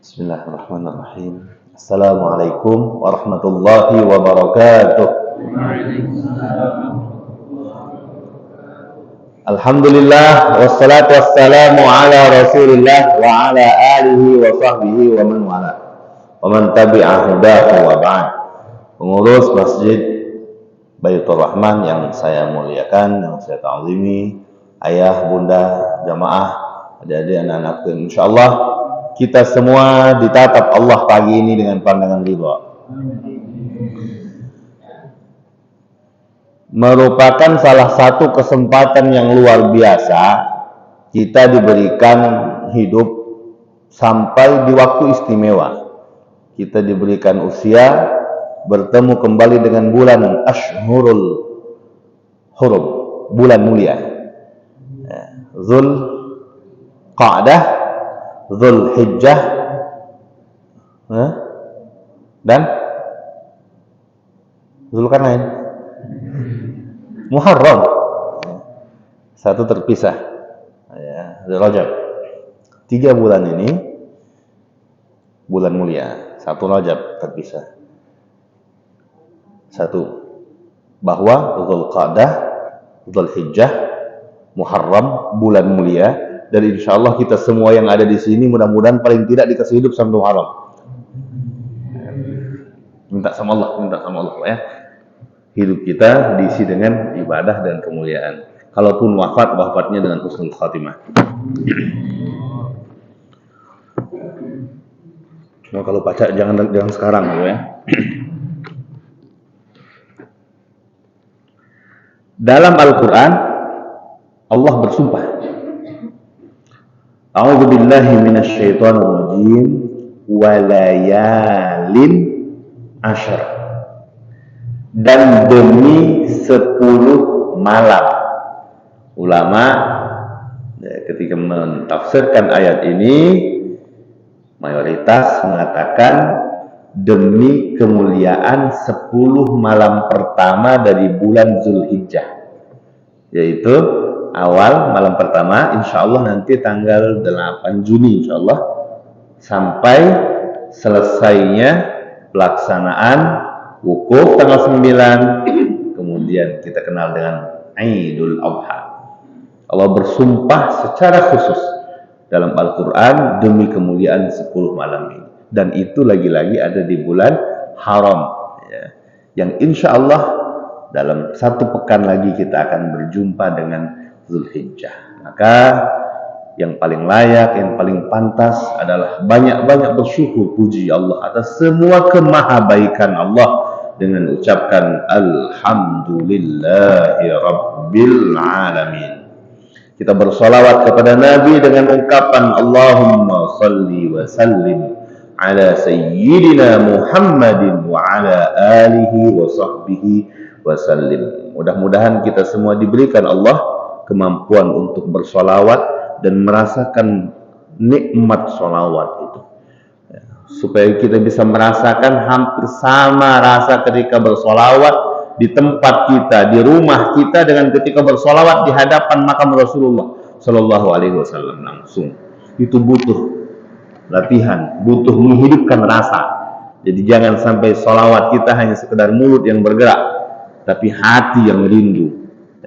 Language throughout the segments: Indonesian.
Bismillahirrahmanirrahim. Assalamualaikum warahmatullahi wabarakatuh. Alhamdulillah wassalatu wassalamu ala Rasulillah wa ala alihi wa sahbihi wa man wala wa man tabi'a hudahu wa ba'd. Pengurus Masjid Baitur Rahman yang saya muliakan, yang saya ta'zimi, ayah, bunda, jamaah, adik-adik, anak-anakku, insyaallah kita semua ditatap Allah pagi ini dengan pandangan ridha. Merupakan salah satu kesempatan yang luar biasa kita diberikan hidup sampai di waktu istimewa. Kita diberikan usia bertemu kembali dengan bulan Ashhurul Hurum, bulan mulia, Dzul Qa'dah, Dzul Hijjah, dan Dzulqarnain, Muharram, satu terpisah, Rajab. 3 bulan ini bulan mulia, satu Rajab terpisah. Satu, bahwa Dzul Qa'dah, Dzul Hijjah, Muharram, bulan mulia. Dan insya Allah kita semua yang ada di sini mudah-mudahan paling tidak dikasih hidup sampai Muharram. Minta sama Allah ya. Hidup kita diisi dengan ibadah dan kemuliaan. Kalaupun wafatnya dengan husnul khatimah. Cuma kalau baca jangan sekarang ya. Dalam Al-Quran Allah bersumpah, A'udzu billahi minasyaitonir rajim, walayalin asyr, dan demi 10 malam. Ulama ketika mentafsirkan ayat ini mayoritas mengatakan demi kemuliaan 10 malam pertama dari bulan Dzulhijjah, yaitu awal malam pertama insyaallah nanti tanggal 8 Juni insyaallah sampai selesainya pelaksanaan wukuf tanggal 9, kemudian kita kenal dengan Idul Adha. Allah bersumpah secara khusus dalam Al-Quran demi kemuliaan 10 malam ini, dan itu lagi-lagi ada di bulan haram ya, yang insyaallah dalam 1 pekan lagi kita akan berjumpa dengan Dzulhijjah. Maka yang paling layak, yang paling pantas adalah banyak-banyak bersyukur puji Allah atas semua kemahabaikan Allah dengan ucapkan Alhamdulillahi Rabbil Alamin. Kita bersolawat kepada Nabi dengan ungkapan Allahumma salli wa sallim ala Sayyidina Muhammadin wa ala alihi wa sahbihi wa sallim. Mudah-mudahan kita semua diberikan Allah kemampuan untuk bersolawat dan merasakan nikmat solawat itu, supaya kita bisa merasakan hampir sama rasa ketika bersolawat di tempat kita, di rumah kita, dengan ketika bersolawat di hadapan makam Rasulullah Shallallahu Alaihi Wasallam langsung. Itu butuh latihan, butuh menghidupkan rasa. Jadi jangan sampai solawat kita hanya sekedar mulut yang bergerak, tapi hati yang rindu.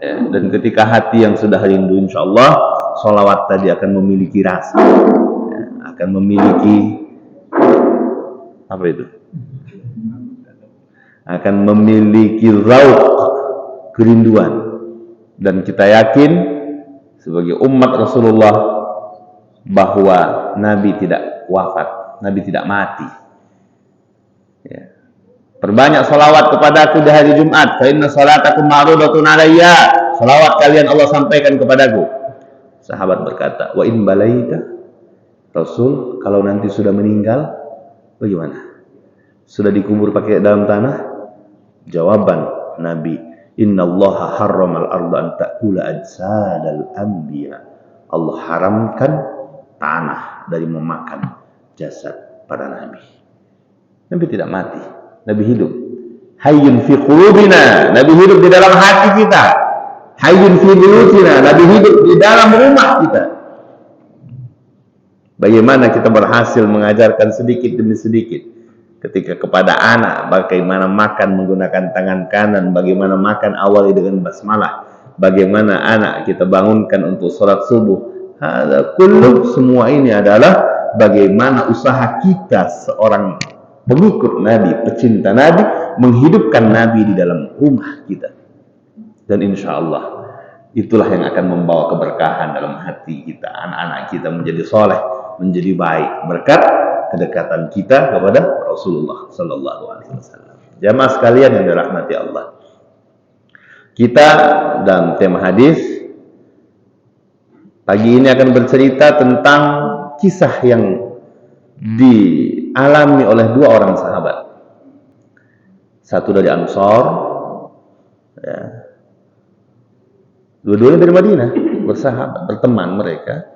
Dan ketika hati yang sudah rindu, insya Allah sholawat tadi akan memiliki rasa, akan memiliki apa itu? Akan memiliki rauk, kerinduan. Dan kita yakin sebagai umat Rasulullah bahwa Nabi tidak wafat, Nabi tidak mati. Ya. Perbanyak salawat kepadaku di hari Jumat. Fa inna salatakum ma'rudatun alayya. Salawat kalian Allah sampaikan kepadaku. Sahabat berkata, wa in balaita, Rasul, kalau nanti sudah meninggal bagaimana? Sudah dikubur pakai dalam tanah? Jawaban Nabi, innallaha harramal arda an ta'kula ajsadal anbiya. Allah haramkan tanah dari memakan jasad para nabi. Nabi tidak mati, Nabi hidup. Hayyun fi qulubina, Nabi hidup di dalam hati kita. Hayyun fi buyutina, Nabi hidup di dalam rumah kita. Bagaimana kita berhasil mengajarkan sedikit demi sedikit. Ketika kepada anak, bagaimana makan menggunakan tangan kanan, bagaimana makan awali dengan basmalah, bagaimana anak kita bangunkan untuk sholat subuh. Semua ini adalah bagaimana usaha kita seorang pengikut Nabi, pecinta Nabi, menghidupkan Nabi di dalam rumah kita. Dan insya Allah itulah yang akan membawa keberkahan dalam hati kita, anak-anak kita menjadi soleh, menjadi baik berkat kedekatan kita kepada Rasulullah Sallallahu Alaihi Wasallam. Jamaah sekalian yang dirahmati Allah, kita dalam tema hadis pagi ini akan bercerita tentang kisah yang dialami oleh dua orang sahabat. Satu dari Ansor, ya. Dua-duanya dari Madinah, bersahabat, berteman mereka,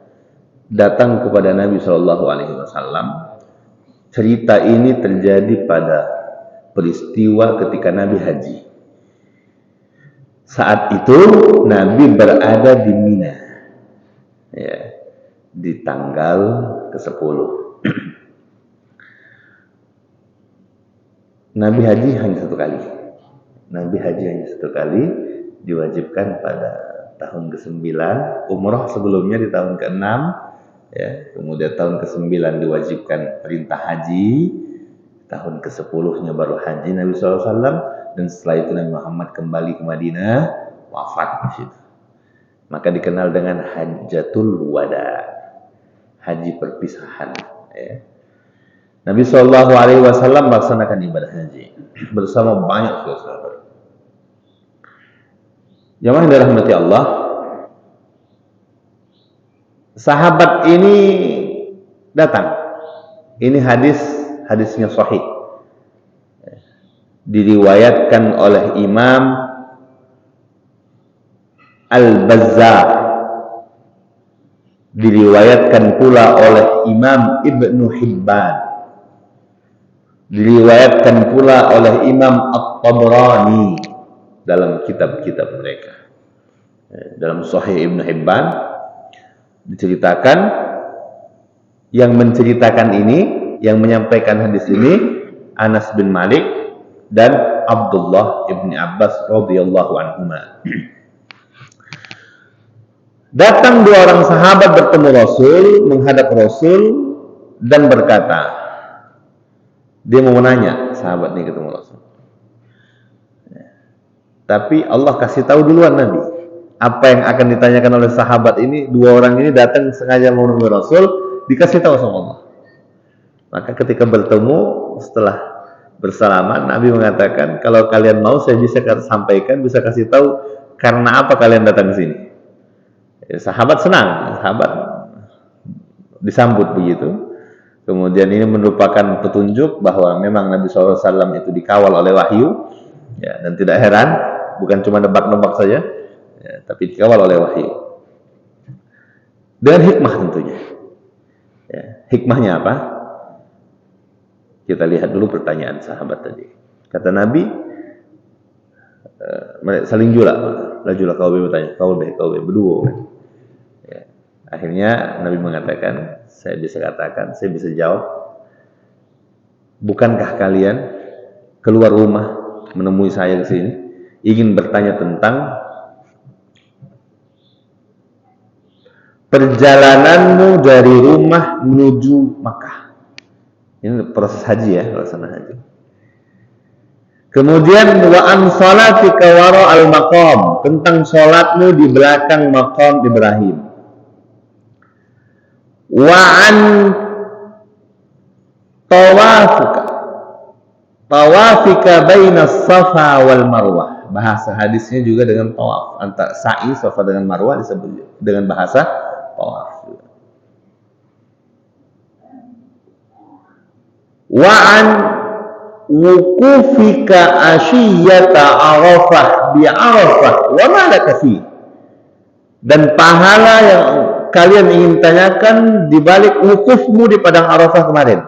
datang kepada Nabi Shallallahu Alaihi Wasallam. Cerita ini terjadi pada peristiwa ketika Nabi haji. Saat itu Nabi berada di Mina, ya, di tanggal ke-10. Nabi haji hanya satu kali. Nabi haji hanya satu kali, diwajibkan pada tahun ke-9. Umrah sebelumnya di tahun ke-6, ya. Kemudian tahun ke-9 diwajibkan perintah haji. Tahun ke-10-nya baru haji Nabi SAW. Dan setelah itu Nabi Muhammad kembali ke Madinah, wafat di situ. Maka dikenal dengan Hajjatul Wada, haji perpisahan, ya. Nabi Shallallahu Alaihi Wasallam melaksanakan ibadah haji bersama banyak sahabat. Jamaah yang dirahmati Allah, sahabat ini datang. Ini hadisnya sahih, diriwayatkan oleh Imam Al-Bazzar, diriwayatkan pula oleh Imam Ibnu Hibban, diriwayatkan pula oleh Imam At-Tabrani dalam kitab-kitab mereka. Dalam Sahih Ibnu Hibban diceritakan, yang menceritakan ini, yang menyampaikan hadis ini, Anas bin Malik dan Abdullah ibn Abbas radhiyallahu anhuma. Datang dua orang sahabat bertemu Rasul, menghadap Rasul dan berkata, dia mau menanya, sahabat ini ketemu Rasul. Tapi Allah kasih tahu duluan Nabi apa yang akan ditanyakan oleh sahabat ini. Dua orang ini datang sengaja mau menemui Rasul, dikasih tahu sama Allah. Maka ketika bertemu setelah bersalaman, Nabi mengatakan, kalau kalian mau saya bisa sampaikan, bisa kasih tahu karena apa kalian datang ke sini. Ya, sahabat senang, sahabat disambut begitu. Kemudian ini merupakan petunjuk bahwa memang Nabi SAW itu dikawal oleh wahyu, ya, dan tidak heran, bukan cuma nebak-nebak saja, ya, tapi dikawal oleh wahyu dengan hikmah tentunya. Ya, hikmahnya apa? Kita lihat dulu pertanyaan sahabat tadi. Kata Nabi, saling jula kau bertanya, kau berdua kan? Ya. Akhirnya Nabi mengatakan, saya bisa jawab, bukankah kalian keluar rumah menemui saya di sini ingin bertanya tentang perjalananmu dari rumah menuju Makkah? Ini proses haji, ya, pelaksanaan haji. Kemudian wa an salatika wara al maqam, tentang salatmu di belakang maqam Ibrahim. Wa an tawafika baina Safa wal Marwah. Bahasa hadisnya juga dengan tawaf, antara sa'i Safa dengan Marwah disebut dengan bahasa tawaf. Wa an wukufika asyiyata Arafah bi Arafah wa ma laka fi, dan pahala yang kalian ingin tanyakan di balik wukufmu di padang Arafah kemarin.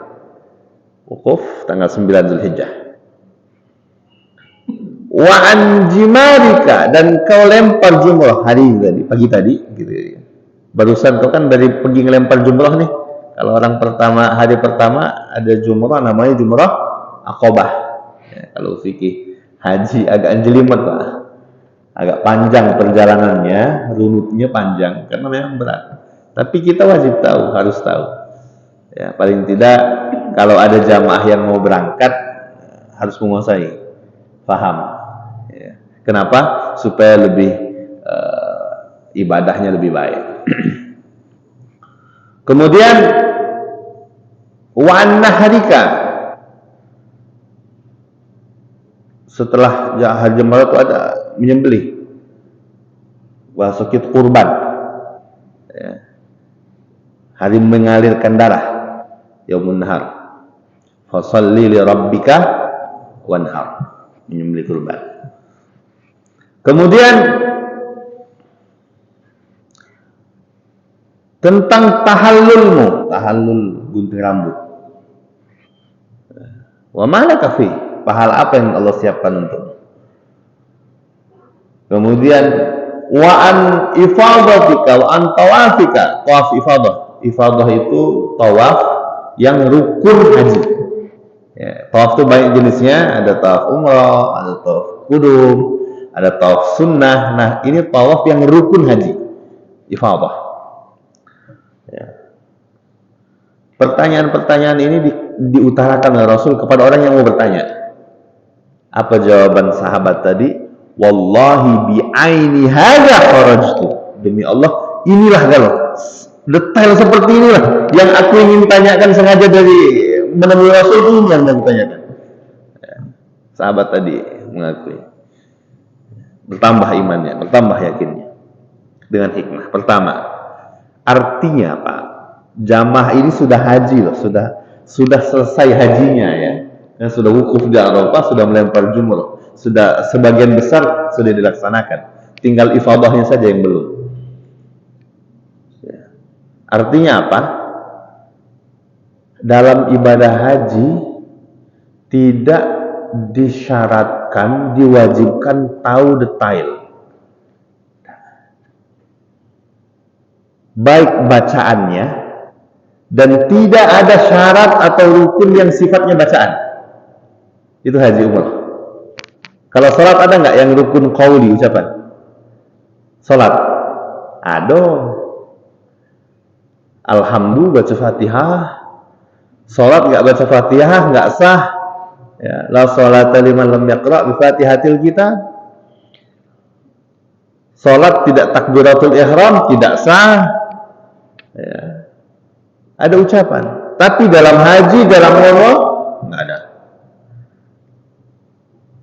Wukuf tanggal 9 Zulhijjah. Wa an jimarika, dan kau lempar jumrah hari tadi, pagi tadi gitu. Barusan kau kan dari pergi ngelempar jumrah nih, Kalau orang pertama, hari pertama ada jumrah, namanya jumrah Aqabah. Ya, kalau fikih haji agak jelimet Pak. Agak panjang perjalanannya, runutnya panjang karena memang berat. Tapi kita wajib tahu, harus tahu. Ya, paling tidak kalau ada jamaah yang mau berangkat harus menguasai, paham. Ya. Kenapa? Supaya lebih ibadahnya lebih baik. Kemudian wa nahrika, setelah haji umrah itu ada menyembelih, wasakit kurban, ya. Hari mengalirkan darah, yaumun nahar, fasalli li rabbika wanhar, menyembelih kurban. Kemudian tentang tahallulmu, tahallul gunting rambut. Wa malaka fi, pahala apa yang Allah siapkan untukmu. Kemudian wa an ifadatika wa an tawafika, tawaf ifadah. Ifadah itu tawaf yang rukun haji. Ya, tawaf itu banyak jenisnya, ada tawaf umrah, ada tawaf qudum, ada tawaf sunnah. Nah, ini tawaf yang rukun haji, ifadah. Ya. Pertanyaan-pertanyaan ini diutarakan oleh Rasul kepada orang yang mau bertanya. Apa jawaban sahabat tadi? Wallahi bi'aini hadza kharajtu. Demi Allah, inilah kalau detail seperti inilah yang aku ingin tanyakan, sengaja dari menemui Rasul ini yang aku tanyakan. Ya. Sahabat tadi mengakui. Bertambah imannya, bertambah yakinnya dengan hikmah. Pertama, artinya Pak, jamaah ini sudah haji loh, sudah selesai hajinya ya. Dan sudah wukuf di Arafah, sudah melempar jumrah, sudah sebagian besar sudah dilaksanakan. Tinggal ifadahnya saja yang belum. Ya. Artinya apa? Dalam ibadah haji tidak disyaratkan, diwajibkan tahu detail, baik bacaannya, dan tidak ada syarat atau rukun yang sifatnya bacaan. Itu haji umrah. Kalau sholat ada nggak yang rukun qauli, ucapan? Sholat ada. Alhamdulillah baca Fatihah. Sholat nggak baca Fatihah nggak sah. Ya, la sholata liman lam yaqra bi Fatihatil kitab. Sholat tidak takbiratul ihram, tidak sah. Ya. Ada ucapan, tapi dalam haji, dalam umrah nggak ada.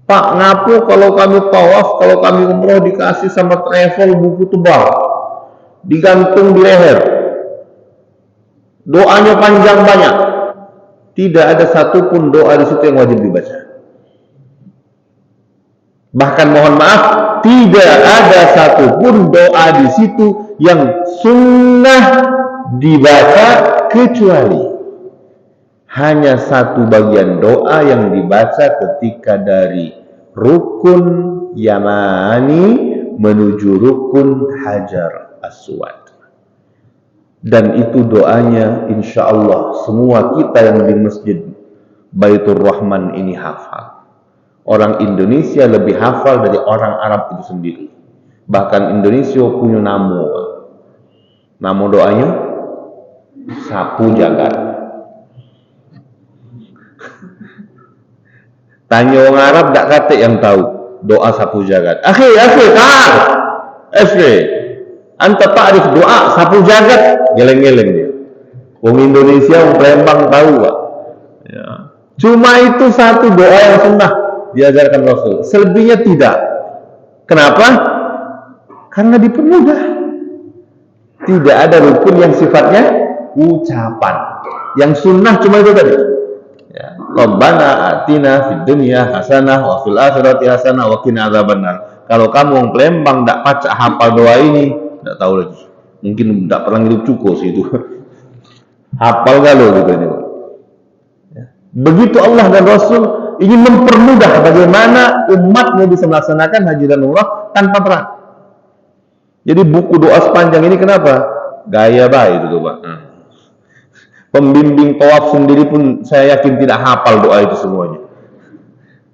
Pak, ngapu kalau kami tawaf, kalau kami umrah dikasih sama travel buku tebal, digantung di leher, doanya panjang banyak. Tidak ada satupun doa di situ yang wajib dibaca. Bahkan mohon maaf, tidak ada satupun doa di situ yang sunnah dibaca, kecuali hanya satu bagian doa yang dibaca ketika dari rukun Yamani menuju rukun Hajar Aswad. Dan itu doanya insya Allah semua kita yang di Masjid Baitur Rahman ini hafal. Orang Indonesia lebih hafal dari orang Arab itu sendiri. Bahkan Indonesia punya nama. Nama doanya sapu jagat. Tanya orang Arab tak kata yang tahu doa sapu jagat. Akhi, tahu. Anta ta'rif doa sapu jagat, geleng-geleng dia. Orang Indonesia, orang Palembang tahu Pak. Ya. Cuma itu satu doa yang sunnah diajarkan Rasul. Selebihnya tidak. Kenapa? Karena dipermudah. Tidak ada rukun yang sifatnya ucapan. Yang sunnah cuma itu tadi. Ya. Rabbana atina fid dunya hasanah wa fil akhirati hasanah wa qina adzabannar. Kalau kamu orang Palembang tak pacak hafal doa ini, tak tahu lagi. Mungkin tak pernah hidup cukup sih itu. Hafal galau gitu ini. Ya. Begitu Allah dan Rasul ingin mempermudah bagaimana umatnya bisa melaksanakan haji dan umrah tanpa berat. Jadi buku doa sepanjang ini kenapa? Gaya baik itu Pak. Pembimbing tawaf sendiri pun saya yakin tidak hafal doa itu semuanya.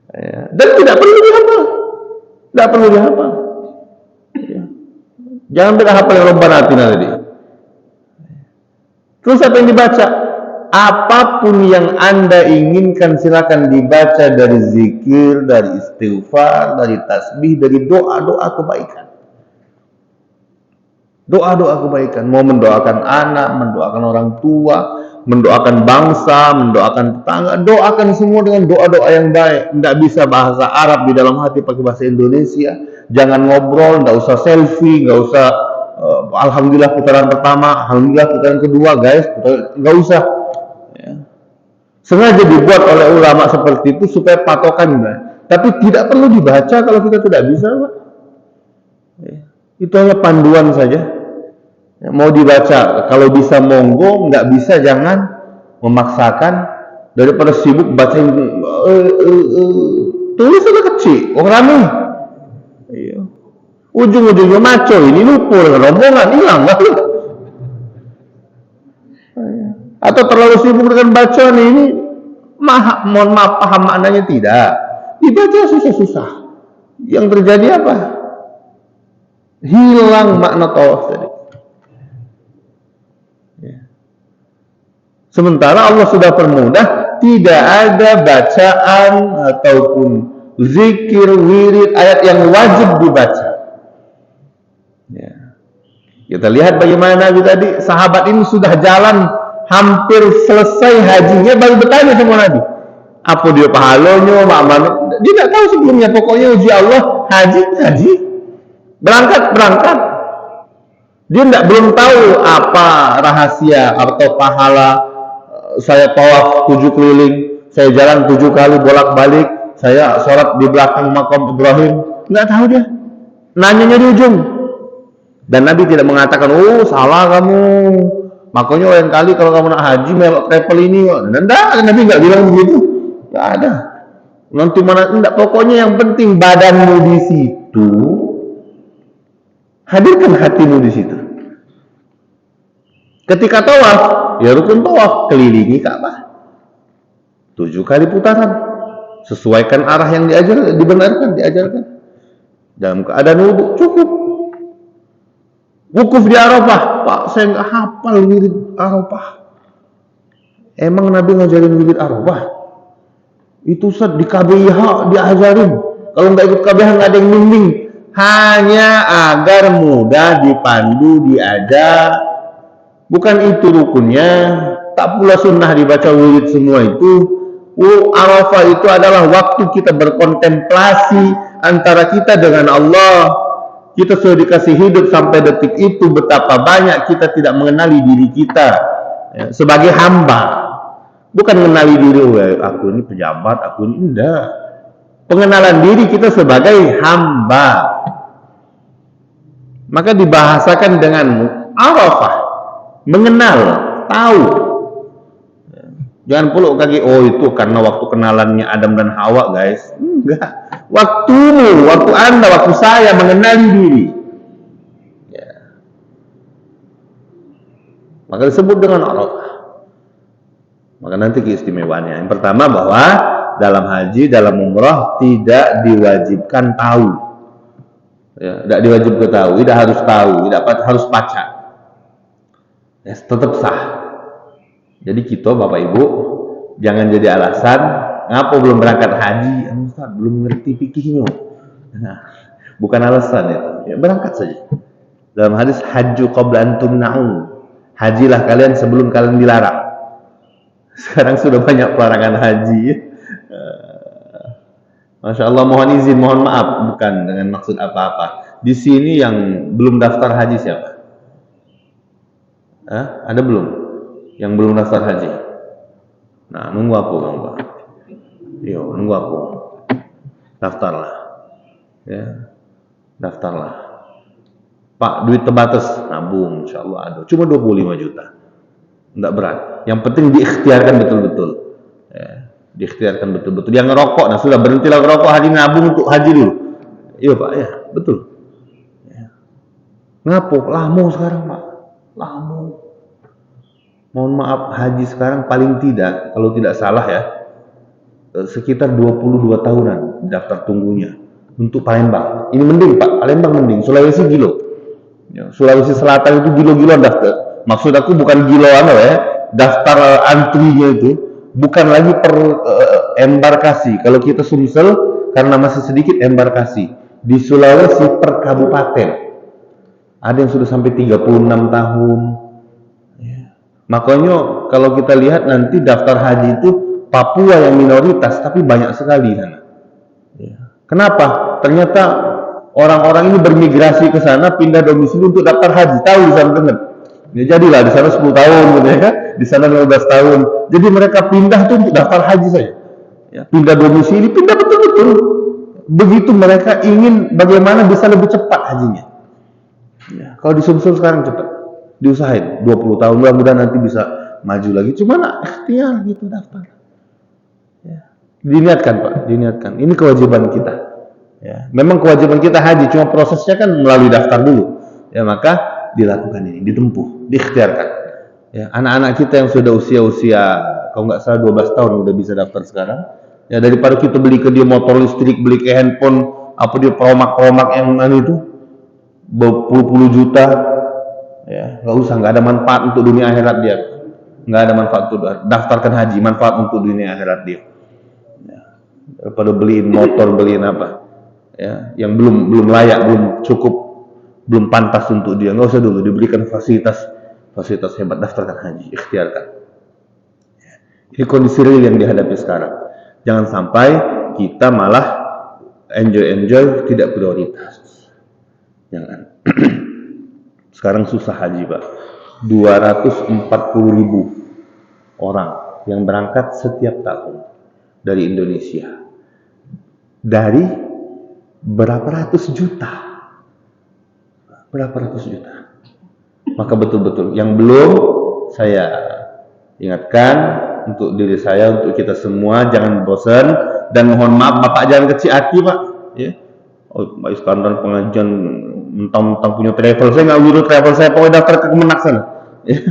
Ya. Dan tidak perlu dihafal. Tidak perlu dihafal. Ya. Jangan tidak hafal yang Rabbana atina tadi. Terus apa yang dibaca? Apapun yang Anda inginkan silakan dibaca, dari zikir, dari istighfar, dari tasbih, dari doa-doa kebaikan. Doa-doa kebaikan, mau mendoakan anak, mendoakan orang tua, mendoakan bangsa, mendoakan tetangga, doakan semua dengan doa-doa yang baik. Tidak bisa bahasa Arab di dalam hati, pakai bahasa Indonesia. Jangan ngobrol, tidak usah selfie, nggak usah alhamdulillah putaran pertama, alhamdulillah putaran kedua, guys, nggak usah. Ya. Sengaja dibuat oleh ulama seperti itu supaya patokan, tapi tidak perlu dibaca kalau kita tidak bisa, Pak. Ya. Itu hanya panduan saja. Ya, mau dibaca, kalau bisa monggo, nggak bisa jangan memaksakan. Daripada sibuk baca tulis aja kecil, orang rame. Iya. Ujung-ujungnya maco, ini lupa dengan rombongan, hilang nggak? Atau terlalu sibuk dengan bacaan ini, mohon maaf, paham maknanya tidak. Dibaca susah-susah. Yang terjadi apa? Hilang makna tawaf tadi. Sementara Allah sudah permudah, tidak ada bacaan ataupun zikir, wirid, ayat yang wajib dibaca. Ya. Kita lihat bagaimana Nabi tadi, sahabat ini sudah jalan hampir selesai hajinya, baru bertanya sama Nabi, apa dia pahalanya, makna? Dia tidak tahu sebelumnya, pokoknya uji Allah, haji, berangkat. Dia belum tahu apa rahasia atau pahala. Saya tawaf 7 keliling, saya jalan 7 kali bolak-balik, saya sholat di belakang makam Ibrahim. Nggak tahu dia. Nanyanya di ujung. Dan Nabi tidak mengatakan, oh salah kamu, makanya lain kali kalau kamu nak haji melok travel ini. Enggak, Nabi nggak bilang begitu. Nggak ada. Nanti mana? Enggak. Pokoknya yang penting badanmu di situ, hadirkan hatimu di situ. Ketika tawaf, ya rukun tawaf, kelilingi Ka'bah 7 kali putaran, sesuaikan arah yang diajarkan dalam keadaan wudhu, cukup. Wukuf di Arafah, Pak, saya nggak hafal wirid Arafah. Emang Nabi ngajarin wirid Arafah? Itu Ustaz di KBIH diajarin. Kalau nggak ikut KBIH nggak ada yang bimbing, hanya agar mudah dipandu, diajar. Bukan itu rukunnya, tak pula sunnah dibaca wirid semua itu. Arafah itu adalah waktu kita berkontemplasi antara kita dengan Allah. Kita sudah dikasih hidup sampai detik itu, betapa banyak kita tidak mengenali diri kita ya, sebagai hamba. Bukan mengenali diri, aku ini pejabat, aku ini enggak. Pengenalan diri kita sebagai hamba. Maka dibahasakan dengan Arafah. Mengenal, tahu. Jangan peluk kaki, oh itu karena waktu kenalannya Adam dan Hawa, guys. Enggak. Waktumu, waktu Anda, waktu saya mengenali diri. Ya. Maka disebut dengan Arafah. Maka nanti keistimewaannya. Yang pertama bahwa dalam haji, dalam umrah tidak diwajibkan tahu. Ya, tidak diwajibkan tahu, tidak harus tahu, tidak harus baca. Ya, tetap sah. Jadi kita Bapak Ibu jangan jadi alasan ngapa belum berangkat haji, Ustaz belum ngerti fikihnya. Nah, bukan alasan itu. Ya, berangkat saja. Dalam hadis hajju qabla an tumna'u. Hajilah kalian sebelum kalian dilarang. Sekarang sudah banyak pelarangan haji. Masya Allah, mohon izin, mohon maaf, bukan dengan maksud apa-apa. Di sini yang belum daftar haji siapa? Ada belum? Yang belum daftar haji? Nah, nunggu aku, Yo, nunggu aku. Daftarlah. Ya, daftarlah. Pak, duit terbatas, nabung, insya Allah ada. Cuma 25 juta. Enggak berat. Yang penting diikhtiarkan betul-betul. Ya, diikhtiarkan betul-betul. Yang ngerokok, nah sudah berhentilah ngerokok, haji nabung untuk haji dulu. Iya Pak, ya betul. Ya. Ngapo? Lamo sekarang Pak. Lamo. Mohon maaf, haji sekarang paling tidak, kalau tidak salah ya, sekitar 22 tahunan daftar tunggunya untuk Palembang. Ini mending Pak, Palembang mending, Sulawesi gilo. Ya, Sulawesi Selatan itu gilo-giloan daftar. Maksud aku bukan giloan ya, daftar antrinya itu bukan lagi per embarkasi. Kalau kita Sumsel karena masih sedikit embarkasi. Di Sulawesi per kabupaten. Ada yang sudah sampai 36 tahun. Ya. Makanya kalau kita lihat nanti daftar haji itu Papua yang minoritas, tapi banyak sekali sana. Ya. Kenapa? Ternyata orang-orang ini bermigrasi ke sana, pindah domisili untuk daftar haji. Tahu di sana benar. Ya jadilah di sana 10 tahun, gitu ya kan? Di sana 15 tahun. Jadi mereka pindah tuh untuk daftar haji saja. Ya, pindah domisili, pindah betul-betul. Begitu mereka ingin bagaimana bisa lebih cepat hajinya. Ya, kalau di Sumsel sekarang cepat, diusahain 20 tahun, mudah-mudahan nanti bisa maju lagi. Cuma ikhtiar gitu daftar. Ya. Diniatkan Pak, diniatkan. Ini kewajiban kita. Ya, memang kewajiban kita haji, cuma prosesnya kan melalui daftar dulu. Ya, maka dilakukan ini, ditempuh, diikhtiarkan. Ya, anak-anak kita yang sudah usia-usia kalau nggak salah 12 tahun udah bisa daftar sekarang. Ya, daripada kita beli ke dia motor listrik, beli ke handphone, apa dia promak-promak yang itu berpuluh-puluh juta, ya nggak usah, nggak ada manfaat untuk dunia akhirat dia, nggak ada manfaat untuk daftarkan haji, manfaat untuk dunia akhirat dia. Ya, daripada beliin motor, beliin apa, ya, yang belum layak, belum cukup, belum pantas untuk dia, nggak usah dulu, diberikan fasilitas hebat, daftarkan haji, ikhtiarkan. Ya. Ini kondisi real yang dihadapi sekarang. Jangan sampai kita malah enjoy tidak prioritas. Jangan. Sekarang susah haji Pak. 240.000 orang yang berangkat setiap tahun dari Indonesia. Dari berapa ratus juta. Berapa ratus juta. Maka betul-betul yang belum saya ingatkan untuk diri saya, untuk kita semua, jangan bosan dan mohon maaf Bapak jangan kecil hati Pak. Ya. Oh, Pak Iskandar pengajian mentang-mentang punya travel, saya nggak urus travel saya, pokoknya daftar ke Kemenak sana. Ya.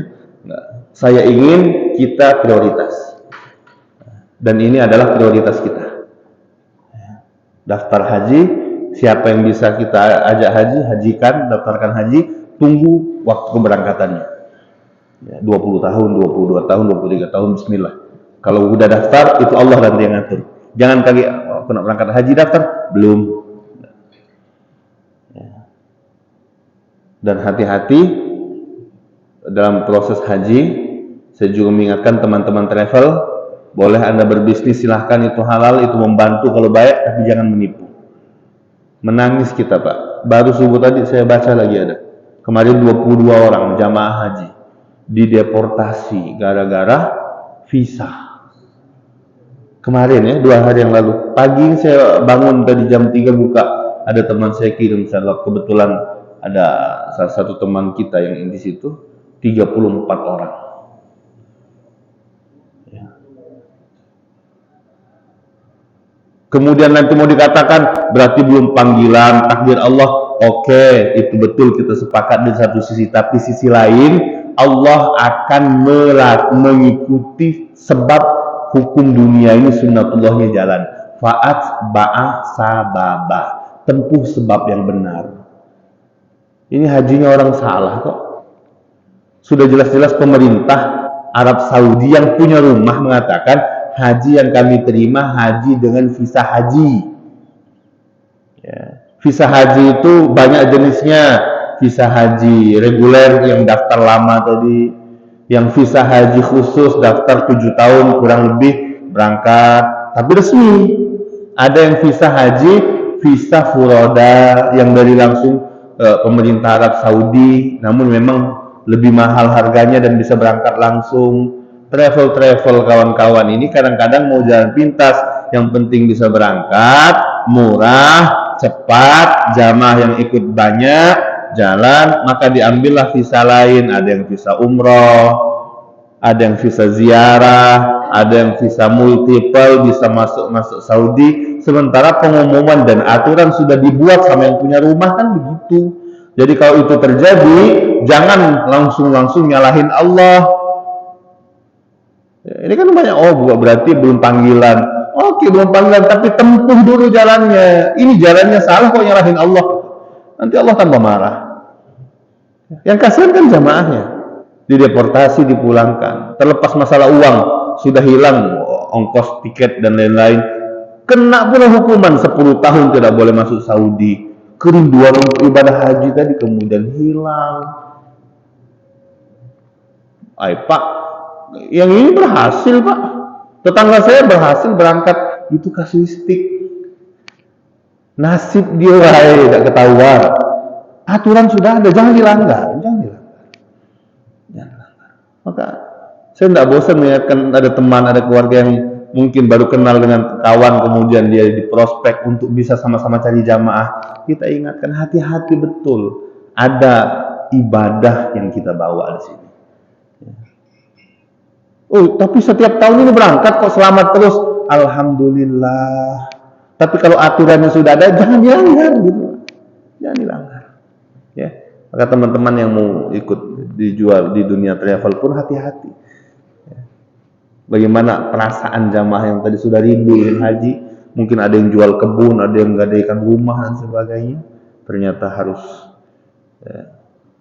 Nah, saya ingin kita prioritas dan ini adalah prioritas kita. Daftar haji, siapa yang bisa kita ajak haji, hajikan, daftarkan haji, tunggu waktu keberangkatannya. Ya, 20 tahun, 22 tahun, 23 tahun, bismillah. Kalau udah daftar, itu Allah nanti yang ngatur. Jangan kaget, aku nak berangkat haji daftar, belum. Ya. Dan hati-hati dalam proses haji. Saya juga mengingatkan teman-teman travel, boleh Anda berbisnis silahkan, itu halal, itu membantu kalau baik, tapi jangan menipu. Menangis kita Pak. Baru subuh tadi saya baca lagi ada. Kemarin 22 orang jamaah haji dideportasi gara-gara visa. Kemarin ya, 2 hari yang lalu. Pagi saya bangun tadi jam 3 buka, ada teman saya kirim, kebetulan ada salah satu teman kita yang di situ, 34 orang. Ya. Kemudian nanti mau dikatakan berarti belum panggilan, takdir Allah. Oke, itu betul, kita sepakat di satu sisi, tapi sisi lain Allah akan mengikuti sebab hukum dunia ini, sunnatullahnya jalan. Fa'at ba'a sababah, tempuh sebab yang benar. Ini hajinya orang salah kok. Sudah jelas-jelas pemerintah Arab Saudi yang punya rumah mengatakan haji yang kami terima haji dengan visa haji. Ya. Visa haji itu banyak jenisnya. Visa haji reguler yang daftar lama tadi, yang visa haji khusus daftar 7 tahun kurang lebih berangkat, tapi resmi. Ada yang visa haji, visa furoda yang dari langsung pemerintah Arab Saudi, namun memang lebih mahal harganya dan bisa berangkat langsung. Travel kawan-kawan ini kadang-kadang mau jalan pintas, yang penting bisa berangkat, murah, cepat, jamaah yang ikut banyak, jalan, maka diambillah visa lain. Ada yang visa umroh, ada yang visa ziarah, ada yang visa multiple, bisa masuk Saudi. Sementara pengumuman dan aturan sudah dibuat sama yang punya rumah kan begitu. Jadi kalau itu terjadi, jangan langsung nyalahin Allah. Ini kan banyak, berarti belum panggilan. Oke, belum panggilan, tapi tempuh dulu jalannya. Ini jalannya salah kok nyalahin Allah. Nanti Allah tambah marah. Yang kasihan kan jamaahnya. Dideportasi, dipulangkan. Terlepas masalah uang, sudah hilang ongkos tiket dan lain-lain. Kena pula hukuman 10 tahun tidak boleh masuk Saudi. Kerinduan untuk ibadah haji tadi kemudian hilang. Pak, yang ini berhasil Pak, tetangga saya berhasil berangkat, itu kasuistik, nasib dia tidak ketahuan, aturan sudah ada, jangan dilanggar. Maka saya tidak bosan mengingatkan, ada teman, ada keluarga yang mungkin baru kenal dengan kawan, kemudian dia di prospek untuk bisa sama-sama cari jamaah, kita ingatkan hati-hati betul, ada ibadah yang kita bawa di sini. Tapi setiap tahun ini berangkat kok, selamat terus. Alhamdulillah. Tapi kalau aturannya sudah ada, jangan dilanggar gitu. Jangan dilanggar. Ya. Maka teman-teman yang mau ikut dijual di dunia travel pun hati-hati. Ya. Bagaimana perasaan jamaah yang tadi sudah rindu ingin haji, mungkin ada yang jual kebun, ada yang gadaikan rumah dan sebagainya, ternyata harus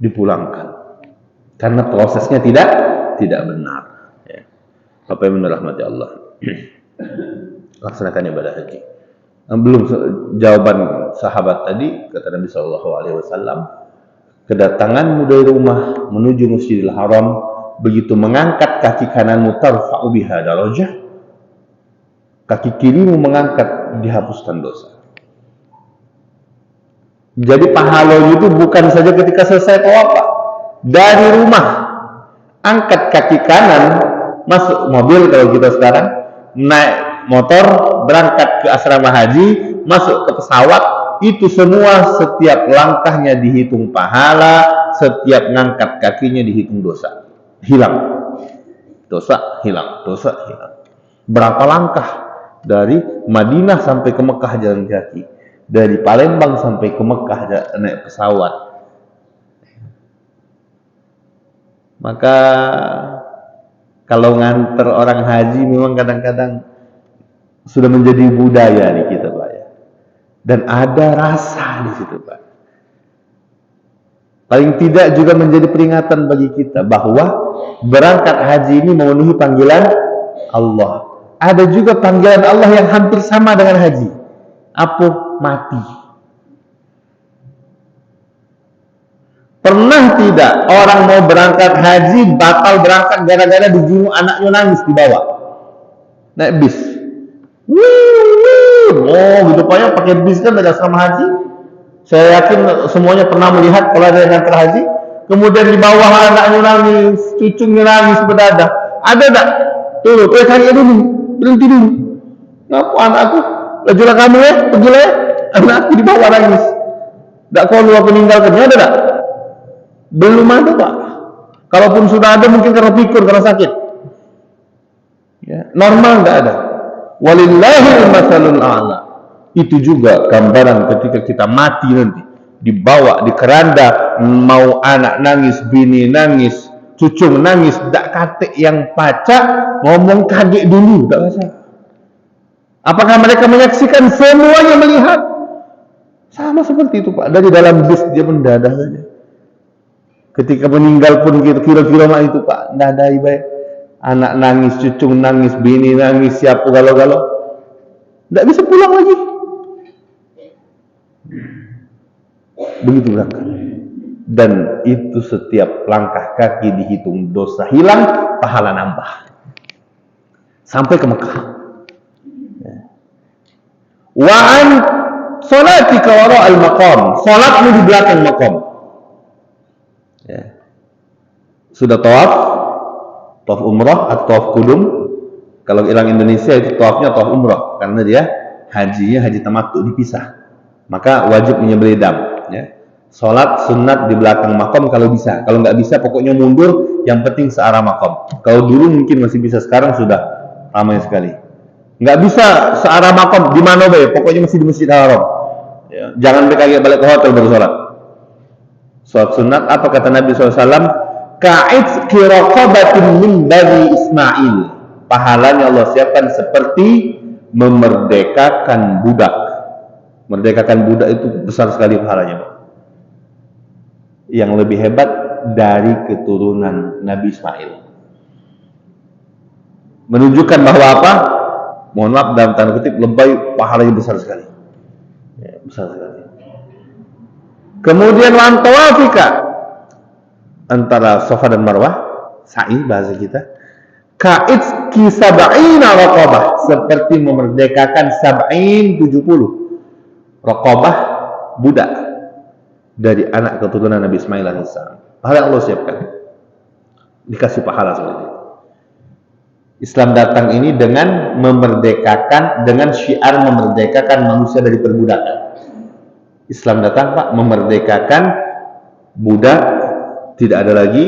dipulangkan. Karena prosesnya tidak benar. Apa yang dirahmati Allah, laksanakan ibadah haji. Belum jawaban sahabat tadi, kata Nabi SAW, kedatanganmu dari rumah menuju Masjidil Haram, begitu mengangkat kaki kananmu tarfa'u biha darajah, kaki kirimu mengangkat, dihapuskan dosa. Jadi pahalanya itu bukan saja ketika selesai tawaf, dari rumah angkat kaki kanan, masuk mobil kalau kita sekarang, naik motor, berangkat ke asrama haji, masuk ke pesawat, itu semua setiap langkahnya dihitung pahala, setiap ngangkat kakinya dihitung dosa. Hilang. Dosa hilang. Berapa langkah dari Madinah sampai ke Mekah jalan kaki, dari Palembang sampai ke Mekah naik pesawat. Maka kalau nganter orang haji memang kadang-kadang sudah menjadi budaya di kita Pak ya. Dan ada rasa di situ Pak. Paling tidak juga menjadi peringatan bagi kita bahwa berangkat haji ini memenuhi panggilan Allah. Ada juga panggilan Allah yang hampir sama dengan haji. Apa? Mati. Pernah tidak orang mau berangkat haji batal berangkat gara-gara dibunuh anaknya, nangis di bawah naik bis? Gitu Pak ya, pakai bis kan ada asrama haji. Saya yakin semuanya pernah melihat kalau ada yang ngantar haji, kemudian di bawah anaknya nangis, cucunya nangis berdadah. Ada tak? Tuh, cari dulu, berhenti dulu. Ngapa anakku? Lajulah kamu ya, pergilah ya. Anakku di bawah nangis. Tak kalau aku meninggalkannya, ada tak? Belum ada Pak. Kalaupun sudah ada mungkin karena pikir, karena sakit. Ya, normal enggak ada. Walillahil masalul a'la. Itu juga gambaran ketika kita mati nanti, dibawa di keranda, mau anak nangis, bini nangis, cucu nangis, dak kate yang pacak ngomong kaget dulu, dak rasa. Apakah mereka menyaksikan? Semuanya melihat. Sama seperti itu Pak. Dari dalam bis dia mendadah saja. Ketika meninggal pun kira-kira itu Pak, nadai baik. Anak nangis, cucu nangis, bini nangis, siapa galau-galau, tidak bisa pulang lagi. Begitu berangkat. Dan itu setiap langkah kaki dihitung dosa hilang, pahala nambah. Sampai ke Mekah. Wa'an salatika wara'al maqam. Salatmu di belakang maqam. Sudah tawaf umrah atau tawaf kudum. Kalau orang Indonesia itu tawafnya tawaf umrah, karena dia hajinya haji tamattu, dipisah. Maka wajib menyembelih dam. Ya. Salat sunat di belakang makom kalau bisa. Kalau nggak bisa, pokoknya mundur. Yang penting searah makom. Kalau dulu mungkin masih bisa, sekarang sudah ramai sekali. Nggak bisa searah makom di mana be? Pokoknya masih di Masjid Haram. Ya. Jangan mereka balik ke hotel baru salat. Salat sunat apa kata Nabi SAW? Ka'id kiraqabatin min bani Ismail. pahalanya Allah siapkan seperti memerdekakan budak. Merdekakan budak itu besar sekali pahalanya. Yang lebih hebat dari keturunan Nabi Ismail. Menunjukkan bahwa apa? Mohon maaf dalam tanda kutip, lebay, pahalanya besar sekali. Ya, besar sekali. Kemudian wantawafika, antara Safa dan Marwah, sa'i bahasa kita. Ka'itki sab'ina raqabah, seperti memerdekakan 70 raqabah budak dari anak keturunan Nabi Ismail alaihissalam. Pahala Allah siapkan. Dikasih pahala seperti itu. Islam datang ini dengan memerdekakan, dengan syiar memerdekakan manusia dari perbudakan. Islam datang, Pak, memerdekakan budak, tidak ada lagi.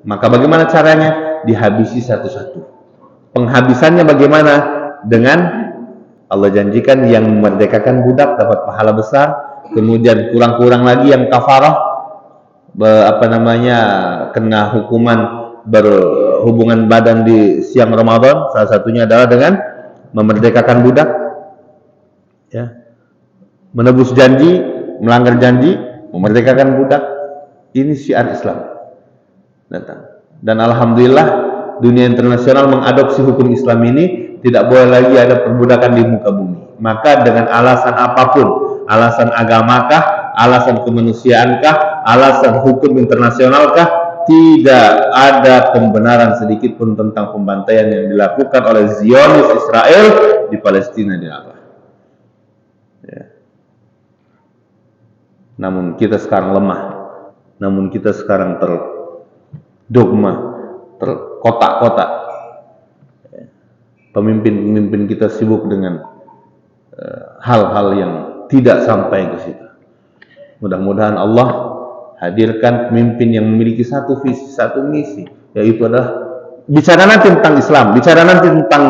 Maka bagaimana caranya? Dihabisi satu-satu. Penghabisannya bagaimana? Dengan Allah janjikan yang memerdekakan budak dapat pahala besar. Kemudian kurang-kurang lagi yang kafarah, kena hukuman berhubungan badan di siang Ramadan. Salah satunya adalah dengan memerdekakan budak, ya, menebus janji, melanggar janji, memerdekakan budak. Ini syiar Islam datang. Dan alhamdulillah dunia internasional mengadopsi hukum Islam ini. Tidak boleh lagi ada perbudakan di muka bumi. Maka dengan alasan apapun, alasan agamakah, alasan kemanusiaankah, alasan hukum internasionalkah, tidak ada pembenaran sedikit pun tentang pembantaian yang dilakukan oleh Zionis Israel di Palestina di Rafah. Ya. Namun kita sekarang lemah. Namun kita sekarang terdogma, terkotak-kotak. Pemimpin-pemimpin kita sibuk dengan hal-hal yang tidak sampai ke situ. Mudah-mudahan Allah hadirkan pemimpin yang memiliki satu visi, satu misi, yaitu adalah bicara nanti tentang Islam, bicara nanti tentang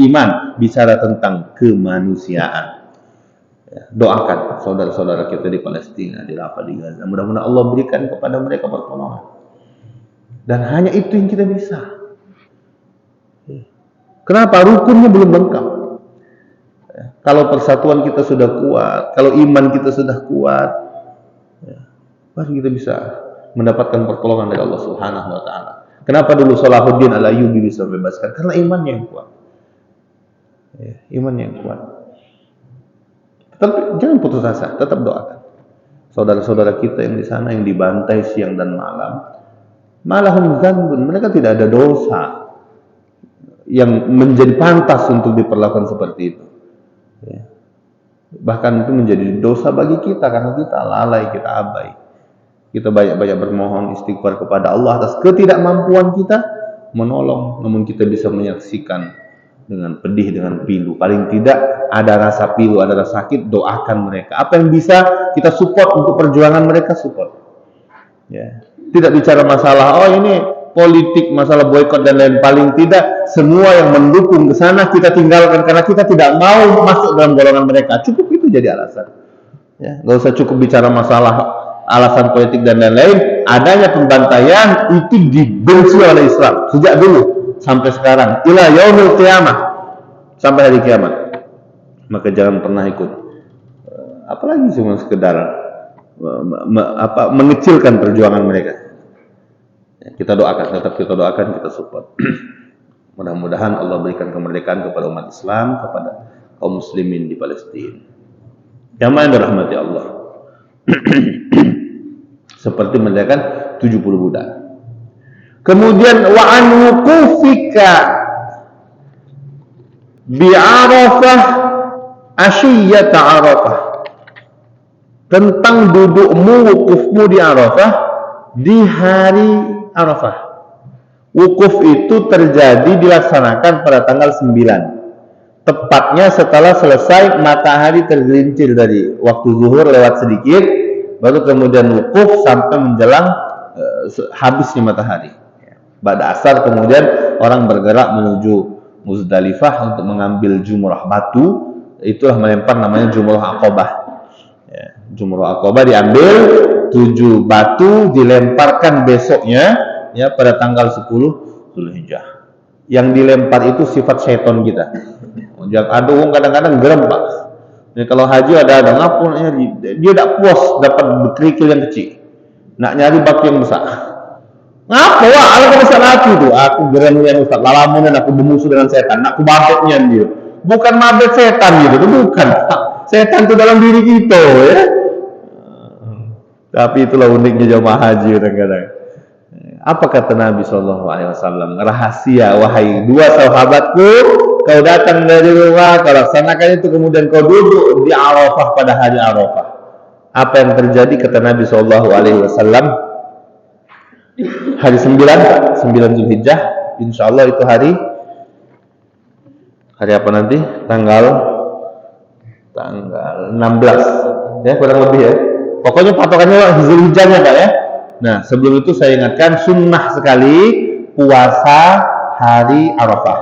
iman, bicara tentang kemanusiaan. Ya, doakan saudara-saudara kita di Palestina, di Rafah, di Gaza. Mudah-mudahan Allah berikan kepada mereka pertolongan. Dan hanya itu yang kita bisa. Kenapa? Rukunnya belum lengkap. Kalau persatuan kita sudah kuat, kalau iman kita sudah kuat, baru kita bisa mendapatkan pertolongan dari Allah Subhanahu wa taala. Kenapa dulu Salahuddin Al-Ayyubi bisa bebaskan? Karena imannya yang kuat. Imannya yang kuat. Tapi jangan putus asa, tetap doakan. Saudara-saudara kita yang di sana yang dibantai siang dan malam, malahum dzanbun, mereka tidak ada dosa yang menjadi pantas untuk diperlakukan seperti itu. Ya. Bahkan itu menjadi dosa bagi kita karena kita lalai, kita abai. Kita banyak-banyak bermohon istighfar kepada Allah atas ketidakmampuan kita menolong, namun kita bisa menyaksikan dengan pedih, dengan pilu. Paling tidak ada rasa pilu, ada rasa sakit, doakan mereka. Apa yang bisa kita support untuk perjuangan mereka, support. Ya. Tidak bicara masalah, oh ini politik, masalah boykot dan lain. Paling tidak semua yang mendukung ke sana kita tinggalkan karena kita tidak mau masuk dalam golongan mereka. Cukup itu jadi alasan. Ya, nggak usah cukup bicara masalah alasan politik dan lain-lain. Adanya pembantaian itu dibenci oleh Islam sejak dulu sampai sekarang. Ila yaumil qiyamah, sampai hari kiamat. Maka jangan pernah ikut. Apalagi cuma sekedar mengecilkan perjuangan mereka. Ya, kita doakan, tetap kita doakan, kita support. Mudah-mudahan Allah berikan kemerdekaan kepada umat Islam, kepada kaum muslimin di Palestina. Jamaah yang dirahmati Allah. Seperti merdekakan 70 budak. Kemudian wa an wuqufika bi Arafah asyiyata Arafah. Tentang dudukmu, wukufmu di Arafah di hari Arafah. Wukuf itu terjadi dilaksanakan pada tanggal 9. Tepatnya setelah selesai matahari tergelincir dari waktu zuhur lewat sedikit, baru kemudian wukuf sampai menjelang habisnya matahari. Pada asar kemudian orang bergerak menuju Muzdalifah untuk mengambil jumrah batu. Itulah melempar, namanya jumrah Aqabah. Ya, jumrah Aqabah diambil 7 batu dilemparkan besoknya, ya, pada tanggal 10 Zulhijjah. Yang dilempar itu sifat setan kita. Ada orang kadang-kadang gerem Pak. Jadi kalau haji ada ngapun dia tidak puas dapat kerikil yang kecil, nak nyari baki yang besar. Ngapa wah? Kalau besar aku tuh, aku geremnya Ustaz. Lalamunan aku bermusuh dengan setan, nak aku mabetnya dia. Bukan mabet setan gitu, itu bukan. Setan itu dalam diri kita ya. Tapi itulah uniknya jamaah haji kadang-kadang. Apa kata Nabi SAW? Rahasia, wahai dua sahabatku, kau datang dari rumah, kau laksanakan itu, kemudian kau duduk di Arafah pada hari Arafah. Apa yang terjadi kata Nabi SAW? Hari 9 Zulhijjah, insya Allah itu hari apa nanti? Tanggal 16 ya, kurang lebih ya. Pokoknya patokannya Zulhijjahnya Pak ya. Nah, sebelum itu saya ingatkan, sunnah sekali puasa hari Arafah.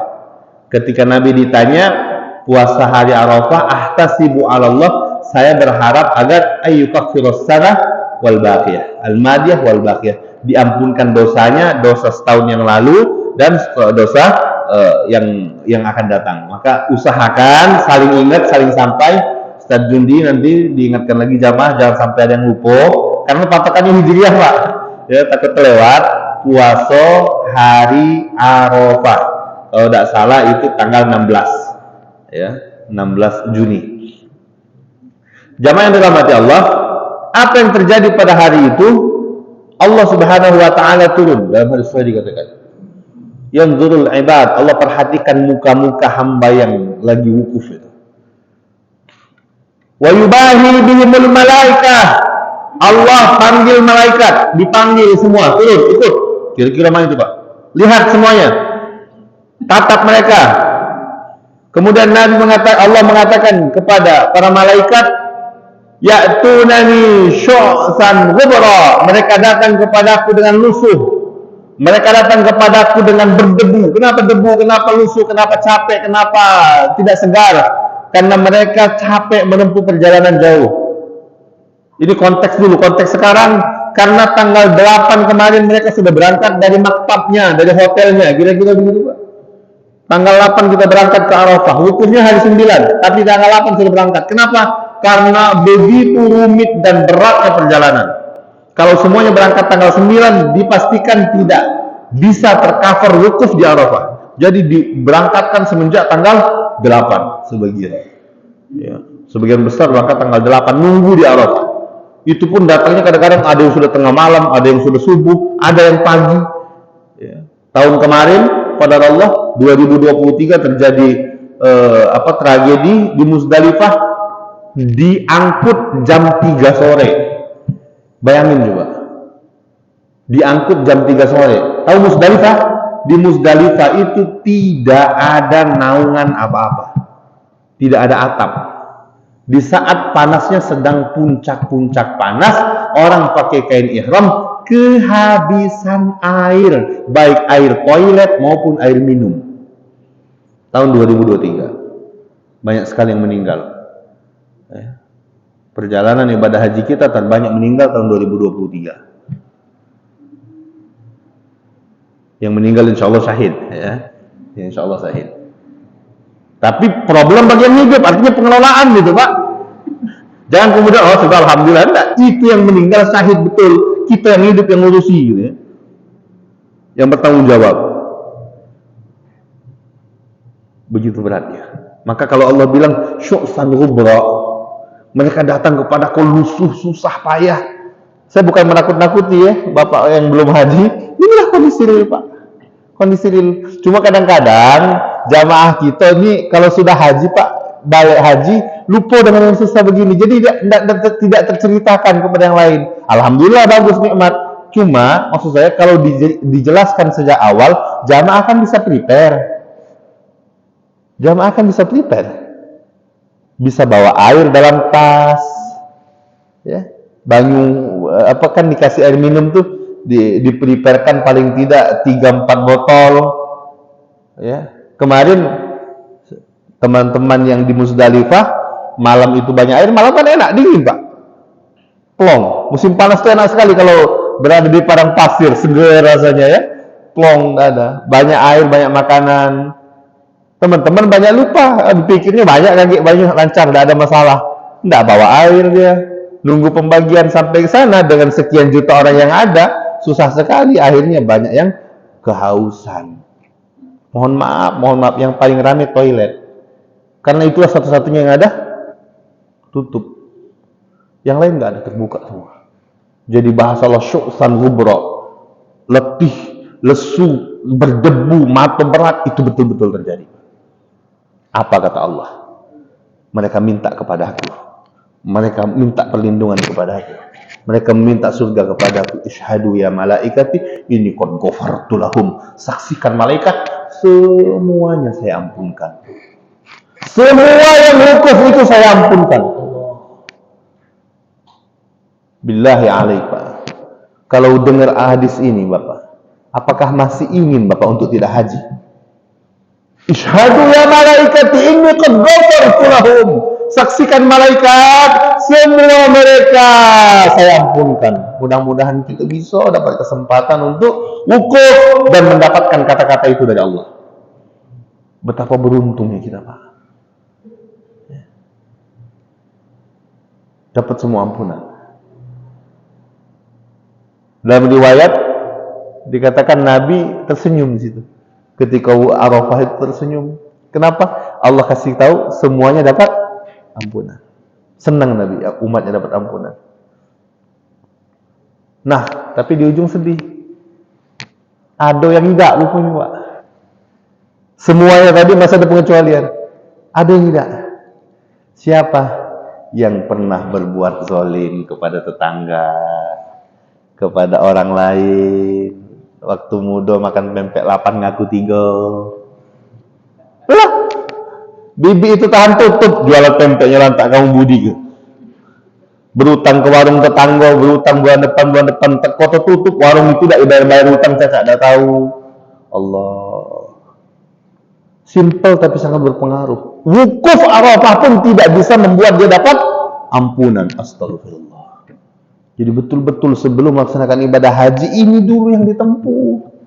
Ketika Nabi ditanya puasa hari Arafah, ahtasibu 'ala Allah, saya berharap agar ayyukaffiras sanah wal baqiyah, al-madiyah wal baqiyah, diampunkan dosanya, dosa setahun yang lalu dan dosa yang akan datang. Maka usahakan saling ingat, saling sampai. Ustaz Jundi nanti diingatkan lagi jamaah, jangan sampai ada yang lupa, karena patokannya hijriah Pak ya, takut terlewat. Puasa hari Arafah, kalau tidak salah itu tanggal 16 ya, 16 Juni. Jamaah yang dirahmati Allah, apa yang terjadi pada hari itu? Allah Subhanahu wa taala turun dalam hadis sahih dikatakan, yanzurul ibad, Allah perhatikan muka-muka hamba yang lagi wukuf itu. Wa yubahi bihimul malaikah, Allah panggil malaikat, dipanggil semua, turun, ikut. Kira-kira mana itu Pak? Lihat semuanya, tatap mereka. Kemudian Allah mengatakan kepada para malaikat, ya'tunani syu'san ghubra, mereka datang kepadaku dengan lusuh, mereka datang kepadaku dengan berdebu. Kenapa debu? Kenapa lusuh? Kenapa capek? Kenapa tidak segar? Karena mereka capek menempuh perjalanan jauh. Ini konteks dulu, konteks sekarang. Karena tanggal 8 kemarin mereka sudah berangkat dari maktabnya, dari hotelnya, kira-kira begitu Pak. Tanggal 8 kita berangkat ke Arafah, wukufnya hari 9, tapi tanggal 8 sudah berangkat. Kenapa? Karena begitu rumit dan beratnya perjalanan. Kalau semuanya berangkat tanggal 9, dipastikan tidak bisa tercover wukuf di Arafah. Jadi diberangkatkan semenjak tanggal 8 sebagian. Ya, sebagian besar berangkat tanggal 8, nunggu di Arafah. Itu pun datangnya kadang-kadang ada yang sudah tengah malam, ada yang sudah subuh, ada yang pagi. Ya. Tahun kemarin, pada Allah 2023 terjadi tragedi di Muzdalifah, diangkut jam 3 sore. Bayangin coba, diangkut jam 3 sore. Tahu Muzdalifah? Di Muzdalifah itu tidak ada naungan apa-apa, tidak ada atap. Di saat panasnya sedang puncak-puncak panas, orang pakai kain ihram, kehabisan air, baik air toilet maupun air minum. Tahun 2023 banyak sekali yang meninggal. Perjalanan ibadah haji kita terbanyak meninggal tahun 2023. Yang meninggal insya Allah syahid ya. Insya Allah syahid. Tapi problem bagian hidup, artinya pengelolaan gitu Pak. Jangan kemudian sudah alhamdulillah, enggak, itu yang meninggal syahid betul, kita yang hidup yang ngurusi gitu ya, yang bertanggung jawab. Begitu beratnya. Maka kalau Allah bilang syu'san ghubra, mereka datang kepada kau lusuh, susah payah. Saya bukan menakut-nakuti ya Bapak yang belum haji. Inilah kondisi real Pak, kondisi real. Cuma kadang-kadang jamaah kita ini kalau sudah haji Pak, balik haji, lupa dengan yang susah begini. Jadi tidak terceritakan kepada yang lain. Alhamdulillah bagus, nikmat. Cuma maksud saya kalau dijelaskan sejak awal, jamaah akan bisa prepare. Jamaah akan bisa prepare. Bisa bawa air dalam tas. Ya. Banyu kan dikasih air minum tuh dipreparekan paling tidak 3-4 botol. Ya. Kemarin teman-teman yang di Muzdalifah malam itu banyak air, malam kan enak, dingin Pak, plong. Musim panas itu enak sekali kalau berada di padang pasir, segar rasanya ya, plong, nggak ada. Banyak air, banyak makanan. Teman-teman banyak lupa, pikirnya banyak kan, banyak lancar, nggak ada masalah. Nggak bawa air dia. Nunggu pembagian sampai ke sana dengan sekian juta orang yang ada, susah sekali. Akhirnya banyak yang kehausan. Mohon maaf, yang paling ramai toilet. Karena itulah satu-satunya yang ada tutup. Yang lain nggak ada, terbuka semua. Jadi bahasa Allah syu'san gubra, letih, lesu, berdebu, mata berat, itu betul-betul terjadi. Apa kata Allah? Mereka minta kepada aku. Mereka minta perlindungan kepada aku. Mereka minta surga kepada aku. Ishhadu ya malaikati, ini qad ghafartu lahum. Saksikan malaikat, semuanya saya ampunkan. Semua yang wukuf itu saya ampunkan. Billahi alaik, Pak. Kalau dengar hadis ini, Bapak, apakah masih ingin Bapak untuk tidak haji? Ishhadu ya malaikati inni qad ghafartu lahum. Saksikan malaikat, semua mereka saya ampunkan. Mudah-mudahan kita bisa dapat kesempatan untuk wukuf dan mendapatkan kata-kata itu dari Allah. Betapa beruntungnya kita, Pak. Dapat semua ampunan. Dalam riwayat dikatakan Nabi tersenyum di situ. Ketika Arafah itu tersenyum. Kenapa? Allah kasih tahu semuanya dapat ampunan. Senang Nabi, umatnya dapat ampunan. Nah, tapi di ujung sedih. Ada yang tidak rupanya, Pak. Semuanya tadi masa ada pengecualian. Ada yang tidak. Siapa yang pernah berbuat zalim kepada tetangga, kepada orang lain? Waktu muda makan pempek 8 ngaku 3. Lah, bibi itu tahan tutup jualan pempeknya, lantak kamu budi ke. Berutang ke warung tetangga, berutang bulan depan kota tutup warung itu tidak bayar utang, saya tidak tahu. Allah. Simple tapi sangat berpengaruh. Wukuf Arafah pun tidak bisa membuat dia dapat ampunan. Astagfirullah. Jadi betul-betul sebelum melaksanakan ibadah haji ini dulu yang ditempuh.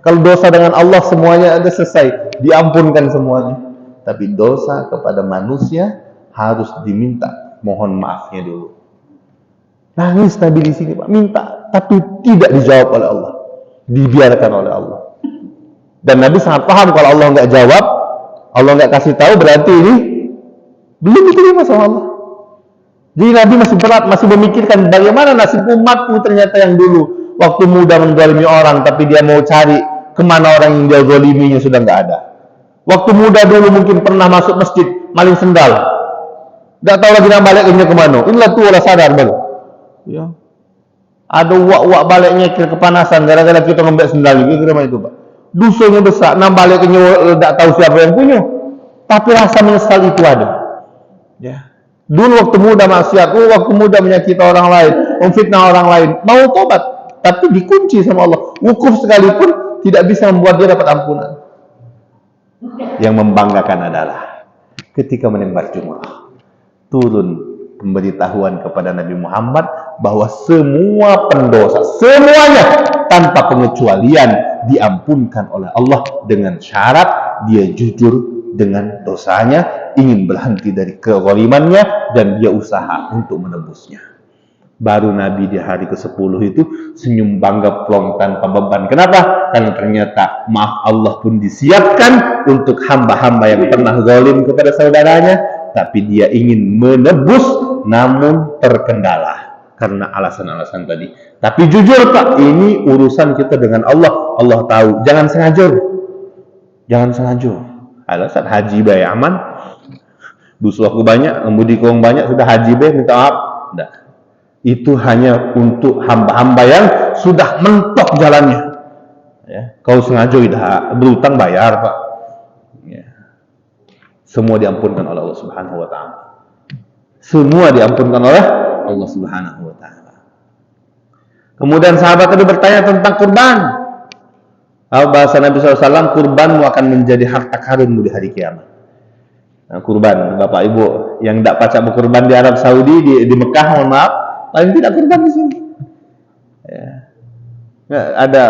Kalau dosa dengan Allah semuanya ada selesai, diampunkan semuanya. Tapi dosa kepada manusia harus diminta mohon maafnya dulu. Nangis Nabi di sini, Pak, minta, tapi tidak dijawab oleh Allah, dibiarkan oleh Allah. Dan Nabi sangat paham kalau Allah nggak jawab, Allah nggak kasih tahu, berarti ini belum diterima sama Allah. Jadi Nabi masih berat, masih memikirkan bagaimana nasib umatku ternyata yang dulu waktu muda menzalimi orang, tapi dia mau cari kemana orang yang dia zaliminya sudah nggak ada. Waktu muda dulu mungkin pernah masuk masjid maling sendal, nggak tahu lagi nak baliknya kemana. Inilah tuh orang sadar baru. Ya. Ada uak-uak baliknya kepanasan gara-gara kita ngembek sendal juga kira itu, Pak. Dosanya besar, nak baliknya nggak tahu siapa yang punya, tapi rasa menyesal itu ada. Ya. Dulu waktu muda maksiat, waktu muda menyakiti orang lain, memfitnah orang lain, mau tobat, tapi dikunci sama Allah. Wukuf sekalipun tidak bisa membuat dia dapat ampunan. Yang membanggakan adalah ketika menembak jumrah, turun pemberitahuan kepada Nabi Muhammad bahwa semua pendosa, semuanya tanpa pengecualian diampunkan oleh Allah dengan syarat dia jujur dengan dosanya, ingin berhenti dari kezalimannya, dan dia usaha untuk menebusnya. Baru Nabi di hari ke-10 itu senyum bangga plong tanpa beban. Kenapa? Karena ternyata maaf Allah pun disiapkan untuk hamba-hamba yang pernah zalim kepada saudaranya, tapi dia ingin menebus namun terkendala karena alasan-alasan tadi. Tapi jujur, Pak, ini urusan kita dengan Allah. Allah tahu. Jangan sengaja. Jangan sengaja. Alasan haji bay aman, busu aku banyak, ngembudi kong banyak, sudah haji bay minta maaf. Tidak. Itu hanya untuk hamba-hamba yang sudah mentok jalannya. Ya. Kau sengaja tidak berutang bayar, Pak. Ya. Semua diampunkan oleh Allah Subhanahu Wa Taala. Semua diampunkan oleh Allah Subhanahu Wa Taala. Kemudian sahabat tadi bertanya tentang kurban. Bahasa Nabi SAW, kurbanmu akan menjadi harta karunmu di hari kiamat. Nah, kurban, Bapak Ibu yang tidak pacak berkurban di Arab Saudi, di Mekah, mohon maaf, paling tidak kurban di sini. Ya. Nggak ada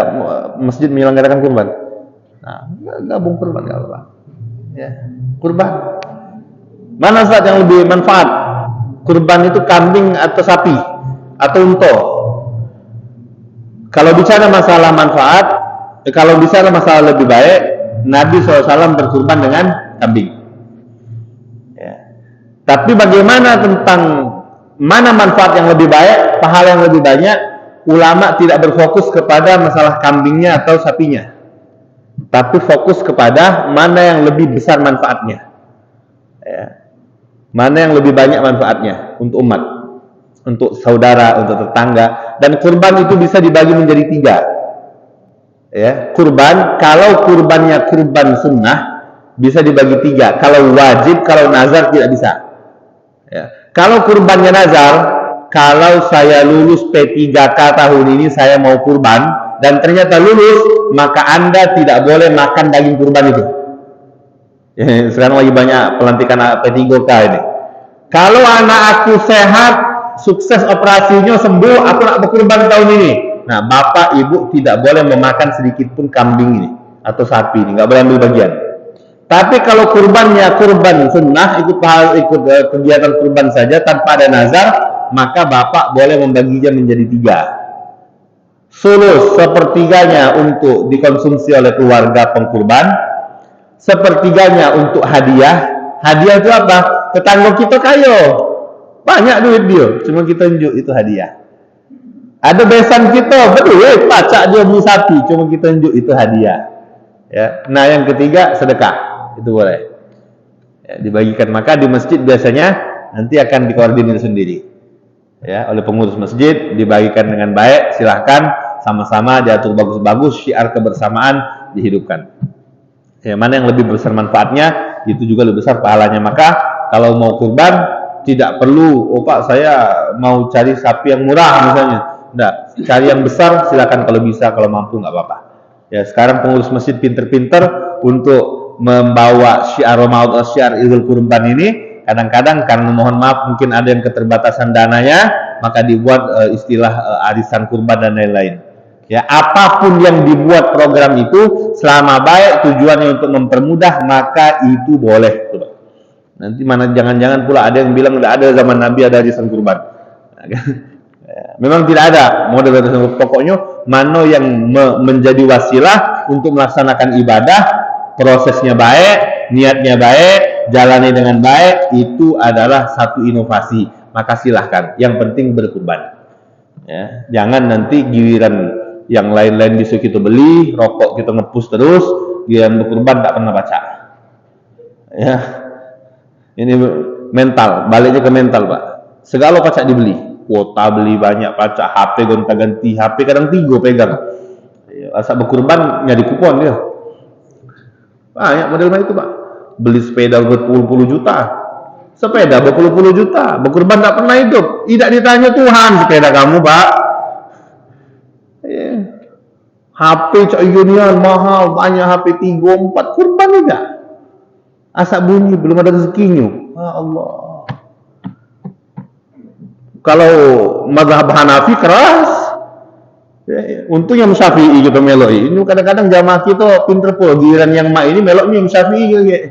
masjid menyelenggarakan kurban. Nah, gabung kurban nggak apa-apa. Ya, kurban. Mana saat yang lebih manfaat? Kurban itu kambing atau sapi atau unta? Kalau bicara masalah manfaat, kalau bicara masalah lebih baik, Nabi SAW berkurban dengan kambing. Ya. Tapi bagaimana tentang mana manfaat yang lebih baik, pahala yang lebih banyak? Ulama tidak berfokus kepada masalah kambingnya atau sapinya, tapi fokus kepada mana yang lebih besar manfaatnya. Ya. Mana yang lebih banyak manfaatnya untuk umat, untuk saudara, untuk tetangga. Dan kurban itu bisa dibagi menjadi 3. Ya, kurban, kalau kurbannya kurban sunnah bisa dibagi 3. Kalau wajib, kalau nazar tidak bisa. Ya. Kalau kurbannya nazar, kalau saya lulus P3K tahun ini saya mau kurban dan ternyata lulus, maka Anda tidak boleh makan daging kurban itu. Ya, sekarang lagi banyak pelantikan P3K ini. Kalau anak aku sehat, sukses operasinya, sembuh, aku nak berkurban tahun ini. Nah, bapak ibu tidak boleh memakan sedikit pun kambing ini atau sapi ini, nggak boleh ambil bagian. Tapi kalau kurbannya kurban sunnah, ikut kegiatan kurban saja tanpa ada nazar, maka bapak boleh membaginya menjadi 3. Sulus, sepertiganya untuk dikonsumsi oleh keluarga pengkurban, sepertiganya untuk hadiah. Hadiah itu apa? Tetangga kita kaya, banyak duit dia, cuma kita tunjuk itu hadiah. Ada besan kita berduit, pacak dia beli sapi, cuma kita tunjuk itu hadiah. Ya. Nah, yang ketiga sedekah, itu boleh. Ya, dibagikan. Maka di masjid biasanya nanti akan dikoordinir sendiri. Ya, oleh pengurus masjid, dibagikan dengan baik, silahkan sama-sama diatur bagus-bagus, syiar kebersamaan dihidupkan. Ya, mana yang lebih besar manfaatnya, itu juga lebih besar pahalanya. Maka kalau mau kurban tidak perlu, oh Pak saya mau cari sapi yang murah misalnya. Enggak, cari yang besar silakan kalau bisa, kalau mampu nggak apa-apa. Ya, sekarang pengurus masjid pinter-pinter untuk membawa syiar Ramadan, syiar Idul Kurban ini. Kadang-kadang karena mohon maaf mungkin ada yang keterbatasan dananya, maka dibuat istilah arisan kurban dan lain-lain. Ya, apapun yang dibuat program itu selama baik tujuannya untuk mempermudah, maka itu boleh. Nanti mana jangan-jangan pula ada yang bilang tidak ada zaman Nabi ada arisan kurban. Memang tidak ada model arisan kurban. Pokoknya mana yang menjadi wasilah untuk melaksanakan ibadah, prosesnya baik, niatnya baik, jalani dengan baik, itu adalah satu inovasi. Maka silahkan. Yang penting berkurban. Ya, jangan nanti giliran yang lain-lain bisa kita beli, rokok kita ngepus terus, giliran berkurban tak pernah baca. Ya, ini mental, baliknya ke mental Pak. Segala pacak dibeli, kuota beli banyak pacak, HP gonta-ganti, HP kadang 3 pegang. Asal berkurban nyari kupon dia. Banyak model itu Pak. Beli sepeda berpuluh-puluh juta, sepeda berpuluh-puluh juta, berkurban tak pernah hidup. Tidak ditanya Tuhan sepeda kamu Pak. HP cak union mahal, banyak HP 3, 4, kurban tidak. Asal bunyi, belum ada rezekinya. Allah. Kalau mazhab Hanafi keras. Untung yang Syafi'i kita meloi. Ini kadang-kadang jamaah kita pinter pula, giliran yang mak ini meloknya yang Syafi'i gitu.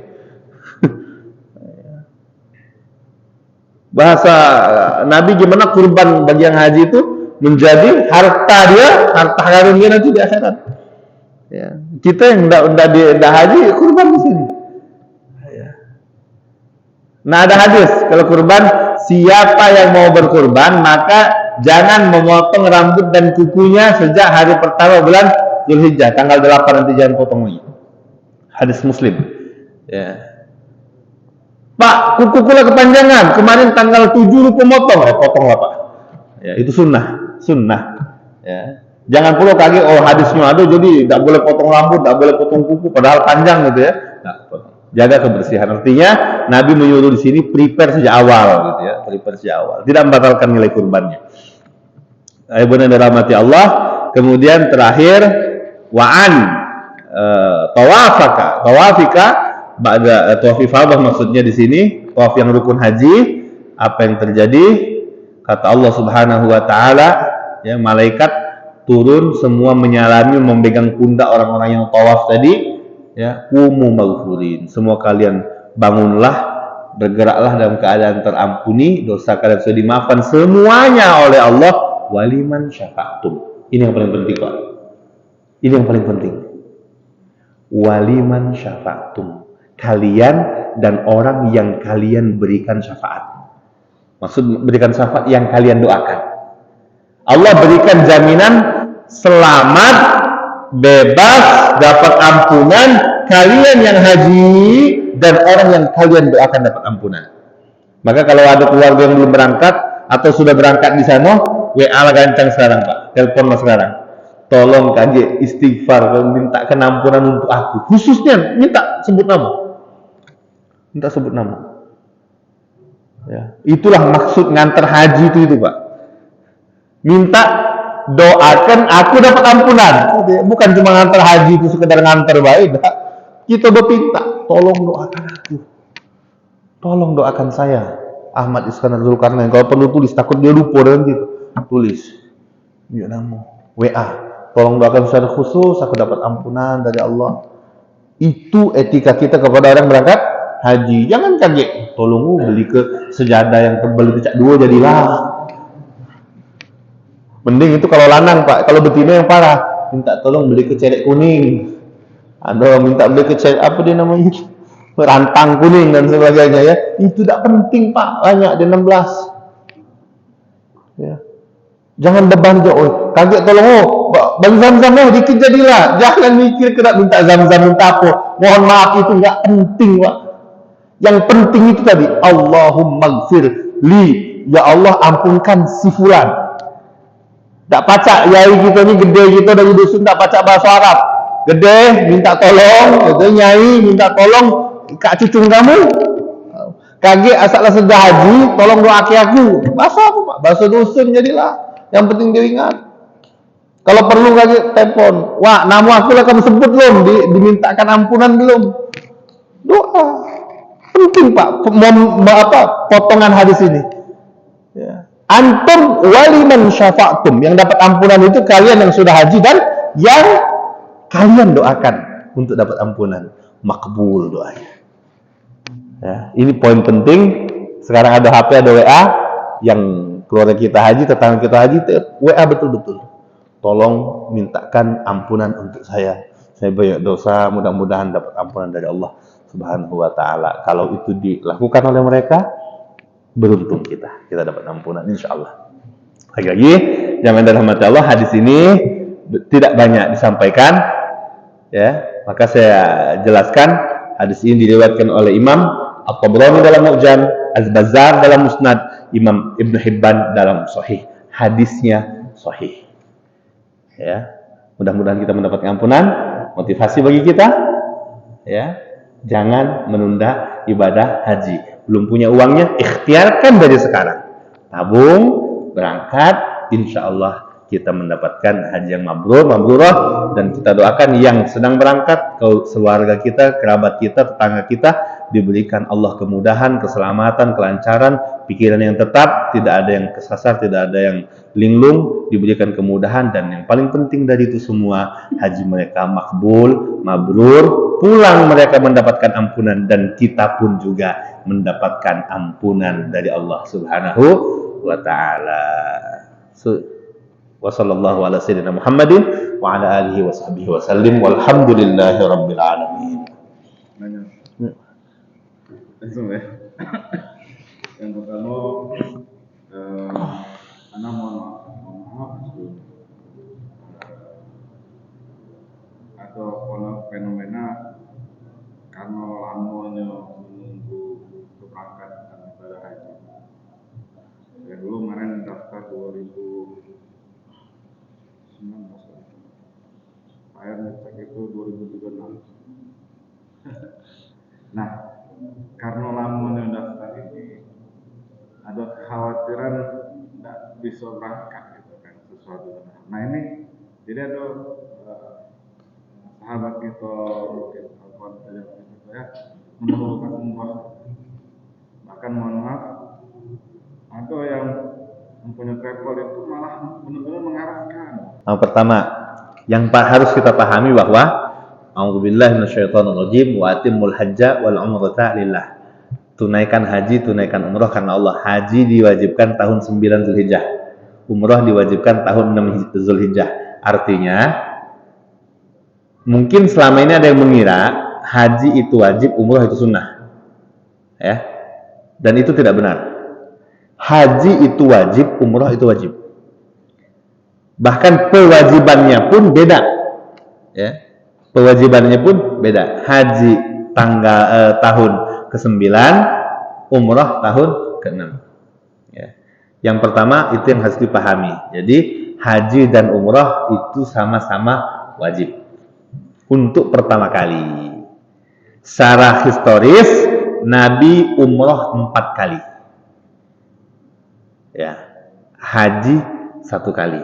Bahasa Nabi gimana kurban bagi yang haji itu menjadi harta karun dia nanti di akhirat. Ya. Kita yang tidak haji kurban di sini. Ya. Nah, ada hadis kalau kurban, siapa yang mau berkurban maka jangan memotong rambut dan kukunya sejak hari pertama bulan Zulhijjah, tanggal 8 nanti jangan potong lagi. Hadis Muslim. Ya. Pak, kuku kula kepanjangan. Kemarin tanggal 7 lupa motong. Potonglah Pak. Ya, itu sunnah. Ya. Jangan pula kaget, oh hadisnya ada jadi tidak boleh potong rambut, tidak boleh potong kuku, padahal panjang gitu ya. Nah, jaga kebersihan. Artinya Nabi menyuruh di sini prepare sejak awal, gitu ya. Prepare sejak awal. Tidak membatalkan nilai kurbannya. Ayo benar dirahmati Allah. Kemudian terakhir wa'an tawafika ba'da tawaf ifadah, maksudnya di sini tawaf yang rukun haji. Apa yang terjadi? Kata Allah Subhanahu wa taala, ya, malaikat turun semua menyalami, memegang pundak orang-orang yang tawaf tadi, ya, qumu maghfurin, semua kalian bangunlah, bergeraklah dalam keadaan terampuni, dosa kalian sudah dimaafkan semuanya oleh Allah. Waliman syafa'tum, ini yang paling penting Pak, ini yang paling penting. Waliman syafa'tum, kalian dan orang yang kalian berikan syafaat. Maksud berikan syafaat yang kalian doakan. Allah berikan jaminan selamat, bebas, dapat ampunan kalian yang haji dan orang yang kalian doakan dapat ampunan. Maka kalau ada keluarga yang belum berangkat atau sudah berangkat di sana, WA lah gancang sekarang Pak, telepon lah sekarang. Tolong kaji istighfar, minta ampunan untuk aku. Khususnya minta sebut nama. Minta sebut nama. Ya, itulah maksud ngantar haji itu Pak. Minta doakan aku dapat ampunan. Bukan cuma ngantar haji itu sekedar ngantar baik. Kita berpinta, tolong doakan aku. Tolong doakan saya. Ahmad Iskandar Zulkarnain. Kalau perlu tulis, takut dia lupa dan gitu. Tulis. Ya nama. WA. Tolong doakan secara khusus, aku dapat ampunan dari Allah. Itu etika kita kepada orang berangkat haji. Jangan kaget. Tolong beli ke sejadah yang tebal itu cak 2 jadilah. Mending itu kalau lanang Pak, kalau betina yang parah, minta tolong beli ke cerek kuning. Ada minta beli ke cerek apa dia namanya? Rantang kuning dan sebagainya ya. Itu tidak penting Pak, banyak di 16. Ya. Jangan beban jauh. Kaget tolong bang zam-zam dikit jadilah. Jangan mikir kena minta zam-zam minta apa. Mohon maaf itu enggak penting Pak. Yang penting itu tadi, Allahumma gfir li, ya Allah ampunkan si fulan. Tak pacak yai kita ni gede kita dari dusun tak pacak bahasa Arab. Gede minta tolong, gede nyai minta tolong kak cucung kamu. Kaget asalnya sudah haji, tolong doa aku. Bahasa apa Pak? Bahasa dusun jadilah. Yang penting dia ingat. Kalau perlu kaget telepon. Wah, nama aku lah kamu sebut belum? Dimintakan ampunan belum? Doa. Penting Pak. Potongan hadis ini. Ya. Antum waliman syafa'tum, yang dapat ampunan itu kalian yang sudah haji dan yang kalian doakan untuk dapat ampunan, makbul doanya. Ya, ini poin penting. Sekarang ada HP, ada WA, yang keluarga kita haji, tetangga kita haji, WA betul-betul. Tolong mintakan ampunan untuk saya banyak dosa, mudah-mudahan dapat ampunan dari Allah Subhanahu wa taala. Kalau itu dilakukan oleh mereka, beruntung kita dapat ampunan insyaallah. Lagi-lagi jangan dirahmati Allah, hadis ini tidak banyak disampaikan ya, maka saya jelaskan. Hadis ini diriwayatkan oleh Imam At-Tabrani dalam Mu'jam, Az-Bazzar dalam Musnad, Imam Ibnu Hibban dalam Sahih. Hadisnya sahih. Ya, mudah-mudahan kita mendapatkan ampunan, motivasi bagi kita ya. Jangan menunda ibadah haji. Belum punya uangnya, ikhtiarkan dari sekarang. Tabung, berangkat, insya Allah kita mendapatkan haji yang mabrurah, dan kita doakan yang sedang berangkat, keluarga kita, kerabat kita, tetangga kita, diberikan Allah kemudahan, keselamatan, kelancaran, pikiran yang tetap, tidak ada yang kesasar, tidak ada yang linglung, diberikan kemudahan, dan yang paling penting dari itu semua, haji mereka makbul, mabrur, pulang mereka mendapatkan ampunan, dan kita pun juga mendapatkan ampunan dari Allah Subhanahu wa ta'ala. Wa sallallahu ala sayyidina Muhammadin wa ala alihi wa sahbihi wa sallim, walhamdulillahi rabbil alamin. Langsung ya. Yang pertama, Ana mohon maaf ada fenomena karena lamanya menunggu keberangkatan ibadah haji. Saya dulu kemarin daftar 2019, saya ngecek itu 2036. Nah, karena lamanya daftar ini, ada kekhawatiran tidak bisa berangkat gitu kan, sesuatu. Nah ini, jadi ada sahabat kita mungkin kawan kita ya memerlukan umrah. Bahkan mohon maaf, ada yang mempunyai travel itu malah benar-benar mengarahkan. Yang pertama, yang harus kita pahami bahwa a'udzubillahi minasyaitonirrajim wa atimmul hajja wal umrata lillah. Tunaikan haji, tunaikan umrah karena Allah. Haji diwajibkan tahun 9 Zulhijjah. Umrah diwajibkan tahun 6 Zulhijjah. Artinya, mungkin selama ini ada yang mengira haji itu wajib, umrah itu sunnah. Ya. Dan itu tidak benar. Haji itu wajib, umrah itu wajib. Bahkan kewajibannya pun beda. Ya. Kewajibannya pun beda. Haji tahun ke-9, umrah tahun ke-6. Ya. Yang pertama itu yang harus dipahami. Jadi haji dan umrah itu sama-sama wajib untuk pertama kali. Secara historis Nabi umrah 4 kali. Ya. Haji 1 kali.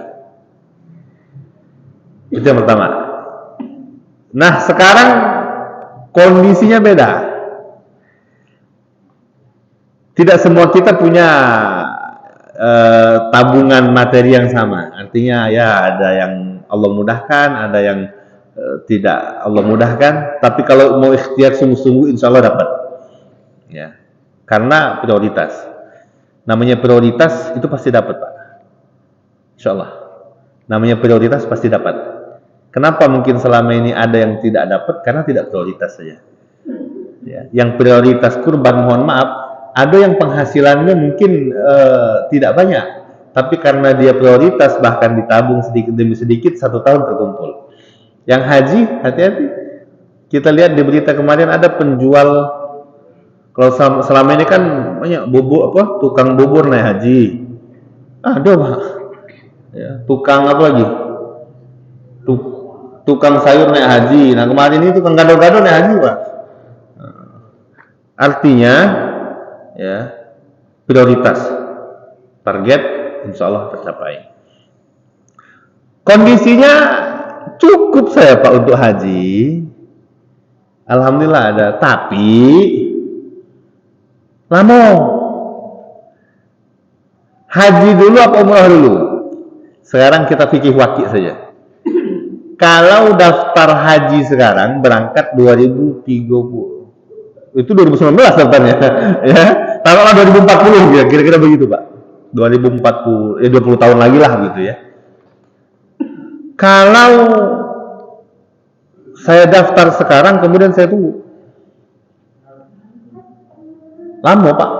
Itu yang pertama. Nah, sekarang kondisinya beda. Tidak semua kita punya tabungan materi yang sama. Artinya ya ada yang Allah mudahkan, ada yang tidak Allah mudahkan. Tapi kalau mau ikhtiar sungguh-sungguh, insya Allah dapat. Ya, karena prioritas. Namanya prioritas itu pasti dapat, Pak. Insya Allah. Namanya prioritas pasti dapat. Kenapa mungkin selama ini ada yang tidak dapat? Karena tidak prioritas saja. Ya, yang prioritas kurban, mohon maaf, ada yang penghasilannya mungkin tidak banyak, tapi karena dia prioritas bahkan ditabung sedikit demi sedikit 1 tahun terkumpul. Yang haji, hati-hati. Kita lihat di berita kemarin ada penjual, kalau selama ini kan banyak tukang bubur naik haji. Ada, Pak. Ya, tukang apa lagi? Tukang sayur naik haji. Nah, kemarin ini tukang gado-gado naik haji, Pak. Artinya ya, prioritas, target insya Allah tercapai. Kondisinya cukup saya, Pak, untuk haji. Alhamdulillah ada, tapi lama. Haji dulu apa umrah dulu? Sekarang kita fikih wakil saja. Kalau daftar haji sekarang berangkat 2030. Itu 2019 daftarnya. Ya. Taruhlah 2040 ya, kira-kira begitu, Pak. 2040, 20 tahun lagi lah gitu ya. Kalau saya daftar sekarang kemudian saya tunggu, lama, Pak.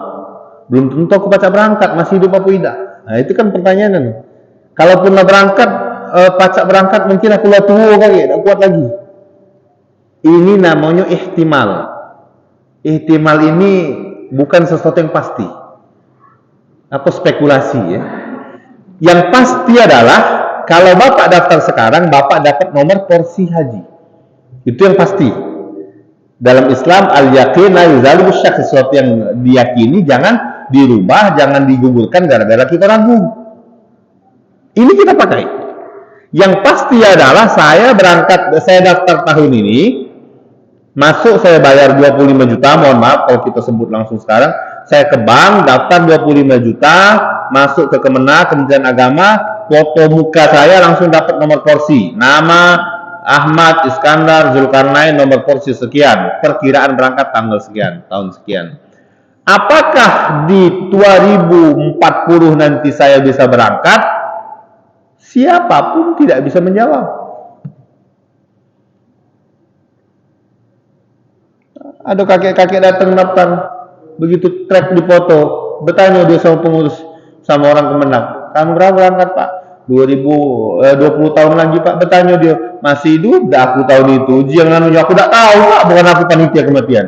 Belum tentu aku pacak berangkat, masih hidup apa tidak. Nah, itu kan pertanyaannya. Kalaupun lah berangkat, pacak berangkat mungkin aku lah tua kali, tak kuat lagi. Ini namanya ihtimal. Ihtimal ini bukan sesuatu yang pasti atau spekulasi ya. Yang pasti adalah kalau Bapak daftar sekarang, Bapak dapat nomor porsi haji. Itu yang pasti. Dalam Islam al-yaqin la yuzalu syak, sesuatu yang diyakini jangan dirubah, jangan digugurkan gara-gara kita ragu. Ini kita pakai. Yang pasti adalah saya daftar tahun ini, masuk saya bayar 25 juta, mohon maaf kalau kita sebut langsung sekarang, saya ke bank, daftar 25 juta, masuk ke Kementerian Agama, foto muka saya langsung dapat nomor porsi, nama Ahmad Iskandar Zulkarnain, nomor porsi sekian, perkiraan berangkat tanggal sekian, tahun sekian. Apakah di 2040 nanti saya bisa berangkat? Siapapun tidak bisa menjawab. Ada kakek-kakek datang daftar, begitu track di foto, bertanya dia sama pengurus, sama orang Kemenang, kamu berapa berangkat, Pak? 20 tahun lagi, Pak. Bertanya dia, masih hidup? Dah aku tahun itu. Ujian lalunya aku tak tahu, Pak. Bukan aku panitia kematian.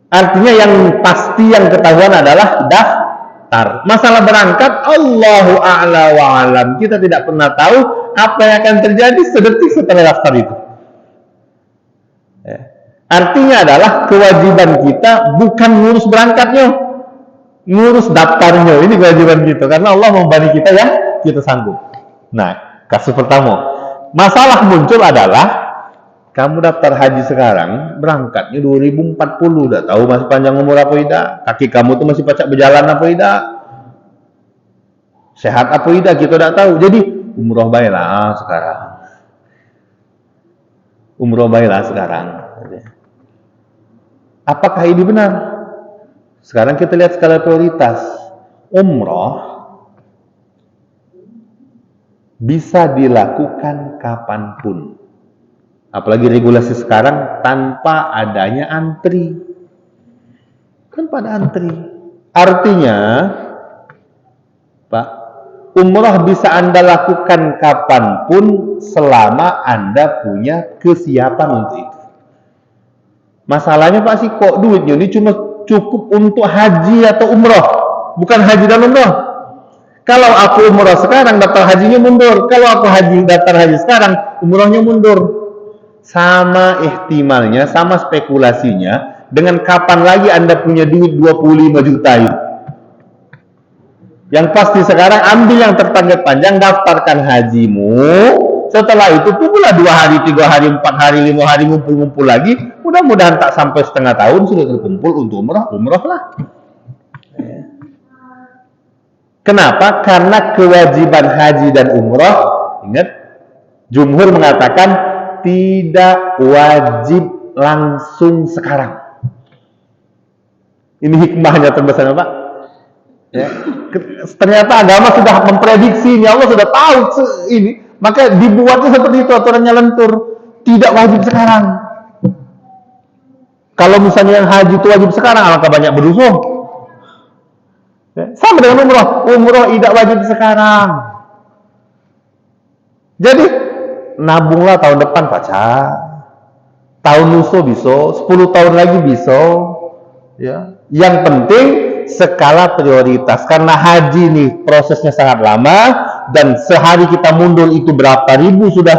Artinya yang pasti yang ketahuan adalah daftar. Masalah berangkat, Allahu a'la wa alam. Kita tidak pernah tahu apa yang akan terjadi sedetik setelah daftar itu. Ya. Artinya adalah kewajiban kita bukan ngurus berangkatnya, ngurus daftarnya. Ini kewajiban kita karena Allah membani kita ya, kita sanggup. Nah, kasus pertama, masalah muncul adalah Kamu daftar haji sekarang, berangkatnya 2040, udah tahu masih panjang umur apa tidak? Kaki kamu tuh masih pacak berjalan apa tidak? Sehat apa tidak? Kita tidak tahu. Jadi umroh baiklah sekarang. Umroh baiklah sekarang. Apakah ini benar? Sekarang kita lihat skala prioritas. Umroh bisa dilakukan kapanpun. Apalagi regulasi sekarang tanpa adanya antri. Tanpa ada antri. Artinya, Pak, umroh bisa Anda lakukan kapanpun selama Anda punya kesiapan untuk itu. Masalahnya Pak sih, kok duitnya ini cuma cukup untuk haji atau umroh, bukan haji dan umroh. Kalau aku umroh sekarang, daftar hajinya mundur. Kalau aku daftar haji sekarang, umrohnya mundur. Sama ihtimalnya, sama spekulasinya, dengan kapan lagi Anda punya duit 25 juta itu. Yang pasti sekarang ambil yang tertanggat panjang, daftarkan hajimu. Setelah itu tunggulah 2 hari, 3 hari, 4 hari, 5 hari, ngumpul-ngumpul lagi. Mudah-mudahan tak sampai setengah tahun sudah terkumpul untuk umroh lah. Kenapa? Karena kewajiban haji dan umroh, ingat, jumhur mengatakan tidak wajib langsung sekarang. Ini hikmahnya terbesar, Pak. Ya. Ternyata agama sudah memprediksi ini, Allah sudah tahu ini, maka dibuatnya seperti itu, aturannya lentur. Tidak wajib sekarang. Kalau misalnya yang haji itu wajib sekarang, alangkah banyak berdosa. Ya. Sama dengan umroh. Umroh tidak wajib sekarang. Jadi nabunglah tahun depan pacar, tahun lusa bisa, 10 tahun lagi bisa, ya. Yang penting skala prioritas, karena haji nih prosesnya sangat lama, dan sehari kita mundur itu berapa ribu sudah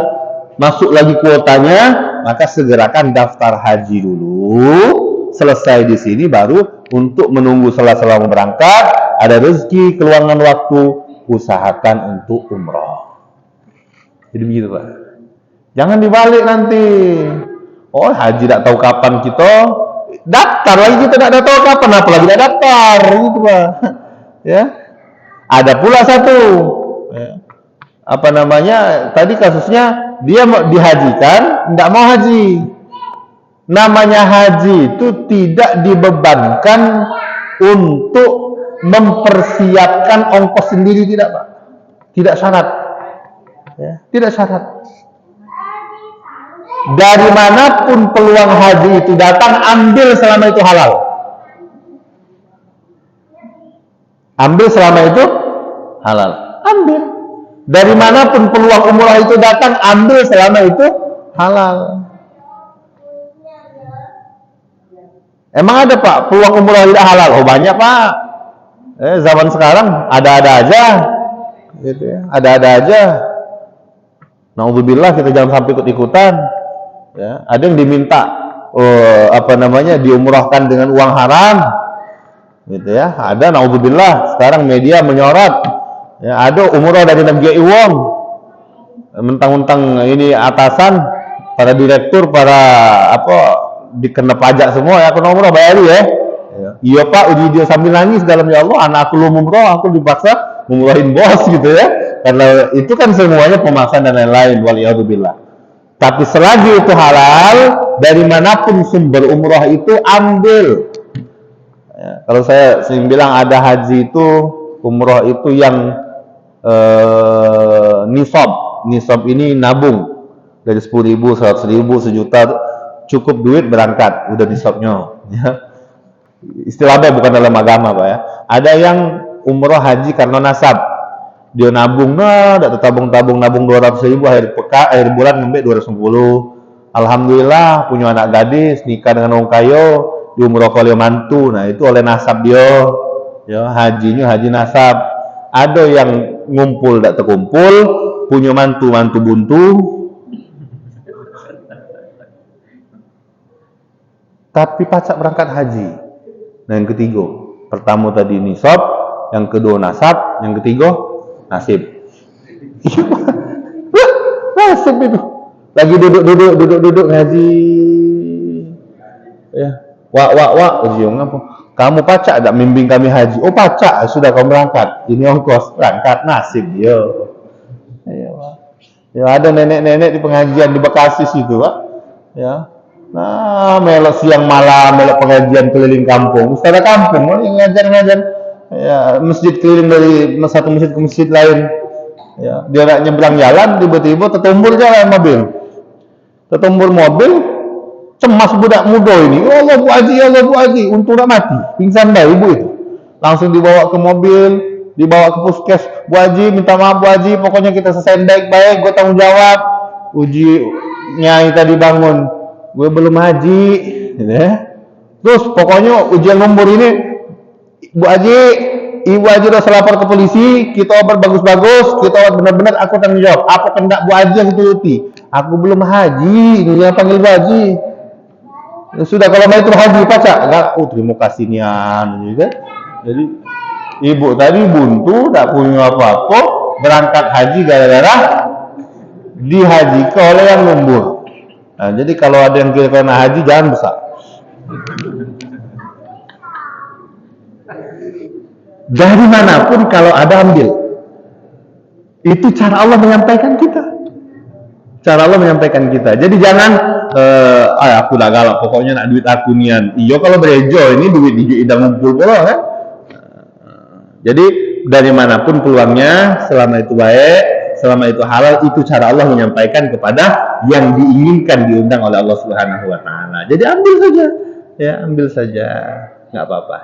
masuk lagi kuotanya, maka segerakan daftar haji dulu, selesai di sini baru untuk menunggu sela-sela berangkat, ada rezeki, keluangan waktu, usahakan untuk umroh. Jadi begitu Pak. Jangan dibalik nanti. Oh, haji tidak tahu kapan kita daftar lagi, kita tidak tahu kapan, apalagi tidak daftar, gitu Pak. Ya. Ada pula satu, ya. Apa namanya? Tadi kasusnya dia dihajikan, tidak mau haji. Namanya haji itu tidak dibebankan untuk mempersiapkan ongkos sendiri, tidak Pak. Tidak syarat. Ya, tidak syarat. Dari manapun peluang haji itu datang, ambil selama itu halal. Ambil selama itu halal. Ambil. Dari manapun peluang umrah itu datang, ambil selama itu halal. Emang ada Pak peluang umrah tidak halal? Oh banyak Pak. Zaman sekarang ada-ada aja. Gitu ya. Ada-ada aja. Naudzubillah, kita jangan sampai ikut-ikutan. Ya, ada yang diminta diumrahkan dengan uang haram, gitu ya. Ada, naudzubillah, sekarang media menyorot. Ya, ada umrah dari negeri uang, mentang-mentang ini atasan, para direktur, para dikena pajak semua ya, aku umrah bayari ya. Iya Pak, dia sambil nangis dalam, ya Allah, anak aku belum umrah, aku dipaksa ngumrahin bos, gitu ya. Karena itu kan semuanya pemaksaan dan lain-lain, waliyadzubillah. Tapi selagi itu halal, dari manapun sumber umrah itu ambil. Ya, kalau saya sering bilang ada haji itu, umrah itu yang nisab. Nisab ini nabung dari 10.000, 100.000, 1 juta, cukup duit berangkat, udah nisabnya. Ya. Istilahnya bukan dalam agama Pak ya. Ada yang umrah haji karena nasab. Dia nabung, tabung-tabung, nabung 200.000, akhir bulan ngambil 250. Alhamdulillah punya anak gadis, nikah dengan orang kaya, diumroh oleh mantu. Nah itu oleh nasab dia, ya, hajinya haji nasab. Ada yang ngumpul tak terkumpul, punya mantu buntu, tapi pacak berangkat haji. Nah yang ketiga, pertama tadi nisab, yang kedua nasab, yang ketiga nasib. Nasib itu. Lagi duduk ngaji. Ya. Wak, ujiung apa? Kamu pacak tak bimbing kami haji? Oh pacak, sudah kamu berangkat. Ini ongkos berangkat nasib yo. Ya, Pak. Ya ada nenek-nenek di pengajian di Bekasi situ, Pak. Ya. Nah, melok siang malam, melok pengajian keliling kampung. Ustaz kampung, yang ngajar-ngajar. Ya, masjid keliling dari satu masjid ke masjid lain. Ya, dia nak nyebrang jalan, tiba-tiba tertumbur jalan mobil. Tertumbur mobil, cemas budak muda ini. Ya Allah Bu Haji, untung tak mati. Pingsan dah ibu itu. Langsung dibawa ke mobil, dibawa ke puskes. Bu Haji, minta maaf Bu Haji, pokoknya kita selesai baik-baik, gue tanggung jawab. Uji nyai tadi bangun, gue belum haji, ya. Terus pokoknya ujian nomor ini, Bu Haji, Ibu Haji udah lapor ke polisi, kita obat bagus-bagus, kita obat benar-benar, aku tanggung jawab. Apa kendak Bu Haji yang turuti? Aku belum haji, dia panggil Bu Haji. Sudah kalau mau itu haji pacak, enggak? Oh terima kasih nian, gitu. Jadi ibu tadi buntu, tak punya apa-apa, berangkat haji gara-gara dihajikan oleh yang lembur. Nah, jadi kalau ada yang kira kena haji jangan besar. Dari manapun kalau ada ambil. Itu cara Allah menyampaikan kita. Cara Allah menyampaikan kita. Jadi jangan aku dah galak pokoknya nak duit aku nian. Iyo kalau berejo ini duit hijau idang ngumpul pula kan. Jadi dari manapun peluangnya selama itu baik, selama itu halal, itu cara Allah menyampaikan kepada yang diinginkan diundang oleh Allah Subhanahu wa taala. Jadi ambil saja. Ya, ambil saja. Enggak apa-apa.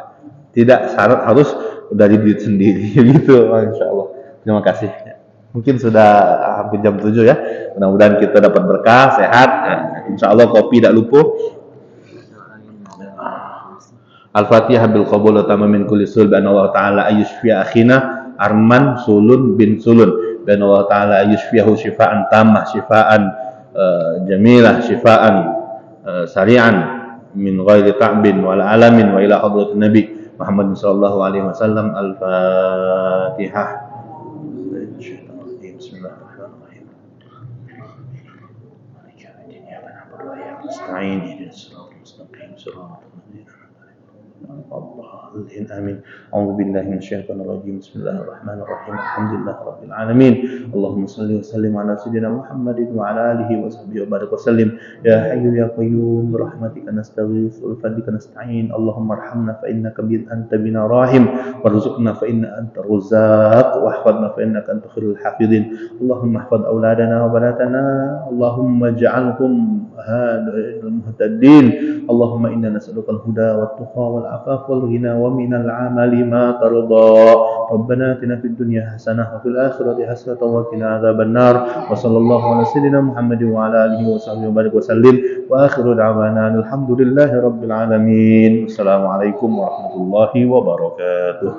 Tidak syarat harus dari duit sendiri gitu, insyaallah. Terima kasih. Mungkin sudah hampir jam 7 ya. Mudah-mudahan kita dapat berkah, sehat. Insyaallah kopi tak lupa. Al-Fatihah bil qabul wa tamamin kulli sulb an Allah taala ayyushfi akhina Arman Sulun bin Sulun dan Allah taala ayyushfihu shifaan tamah shifaan jamilah shifaan sari'an min ghairi ta'bin wal alamin wa ila hadratin nabi Muhammad sallallahu alaihi wasallam. Al-Fatihah. Bismillahirrahmanirrahim. Nasta'in ihdinas siratal mustaqim siratal الضالين آمين. أعوذ بالله من الشيطان الرجيم. بسم الله الرحمن الرحيم. الحمد لله رب العالمين. اللهم صل وسلم على سيدنا محمد وعلى آله وصحبه وبارك وسلم. يا حي يا قيوم برحمتك نستغيث وبفضلك نستعين. اللهم ارحمنا فإنك أنت بنا راحم وارزقنا فإن أنت الرزاق واحفظنا فإنك أنت خير الحافظين. اللهم احفظ أولادنا وبناتنا اللهم اجعلهم المهتدين. اللهم إنا نسألك الهدى والتقى والعفاف والغنى ومن العمل ما ترضى. ربنا آتنا في الدنيا حسنة وفي الآخرة حسنة وقنا عذاب النار. وصلى الله على سيدنا محمد وعلى آله وصحبه وبارك وسلم. وآخر دعوانا الحمد لله رب العالمين. السلام عليكم ورحمة الله وبركاته.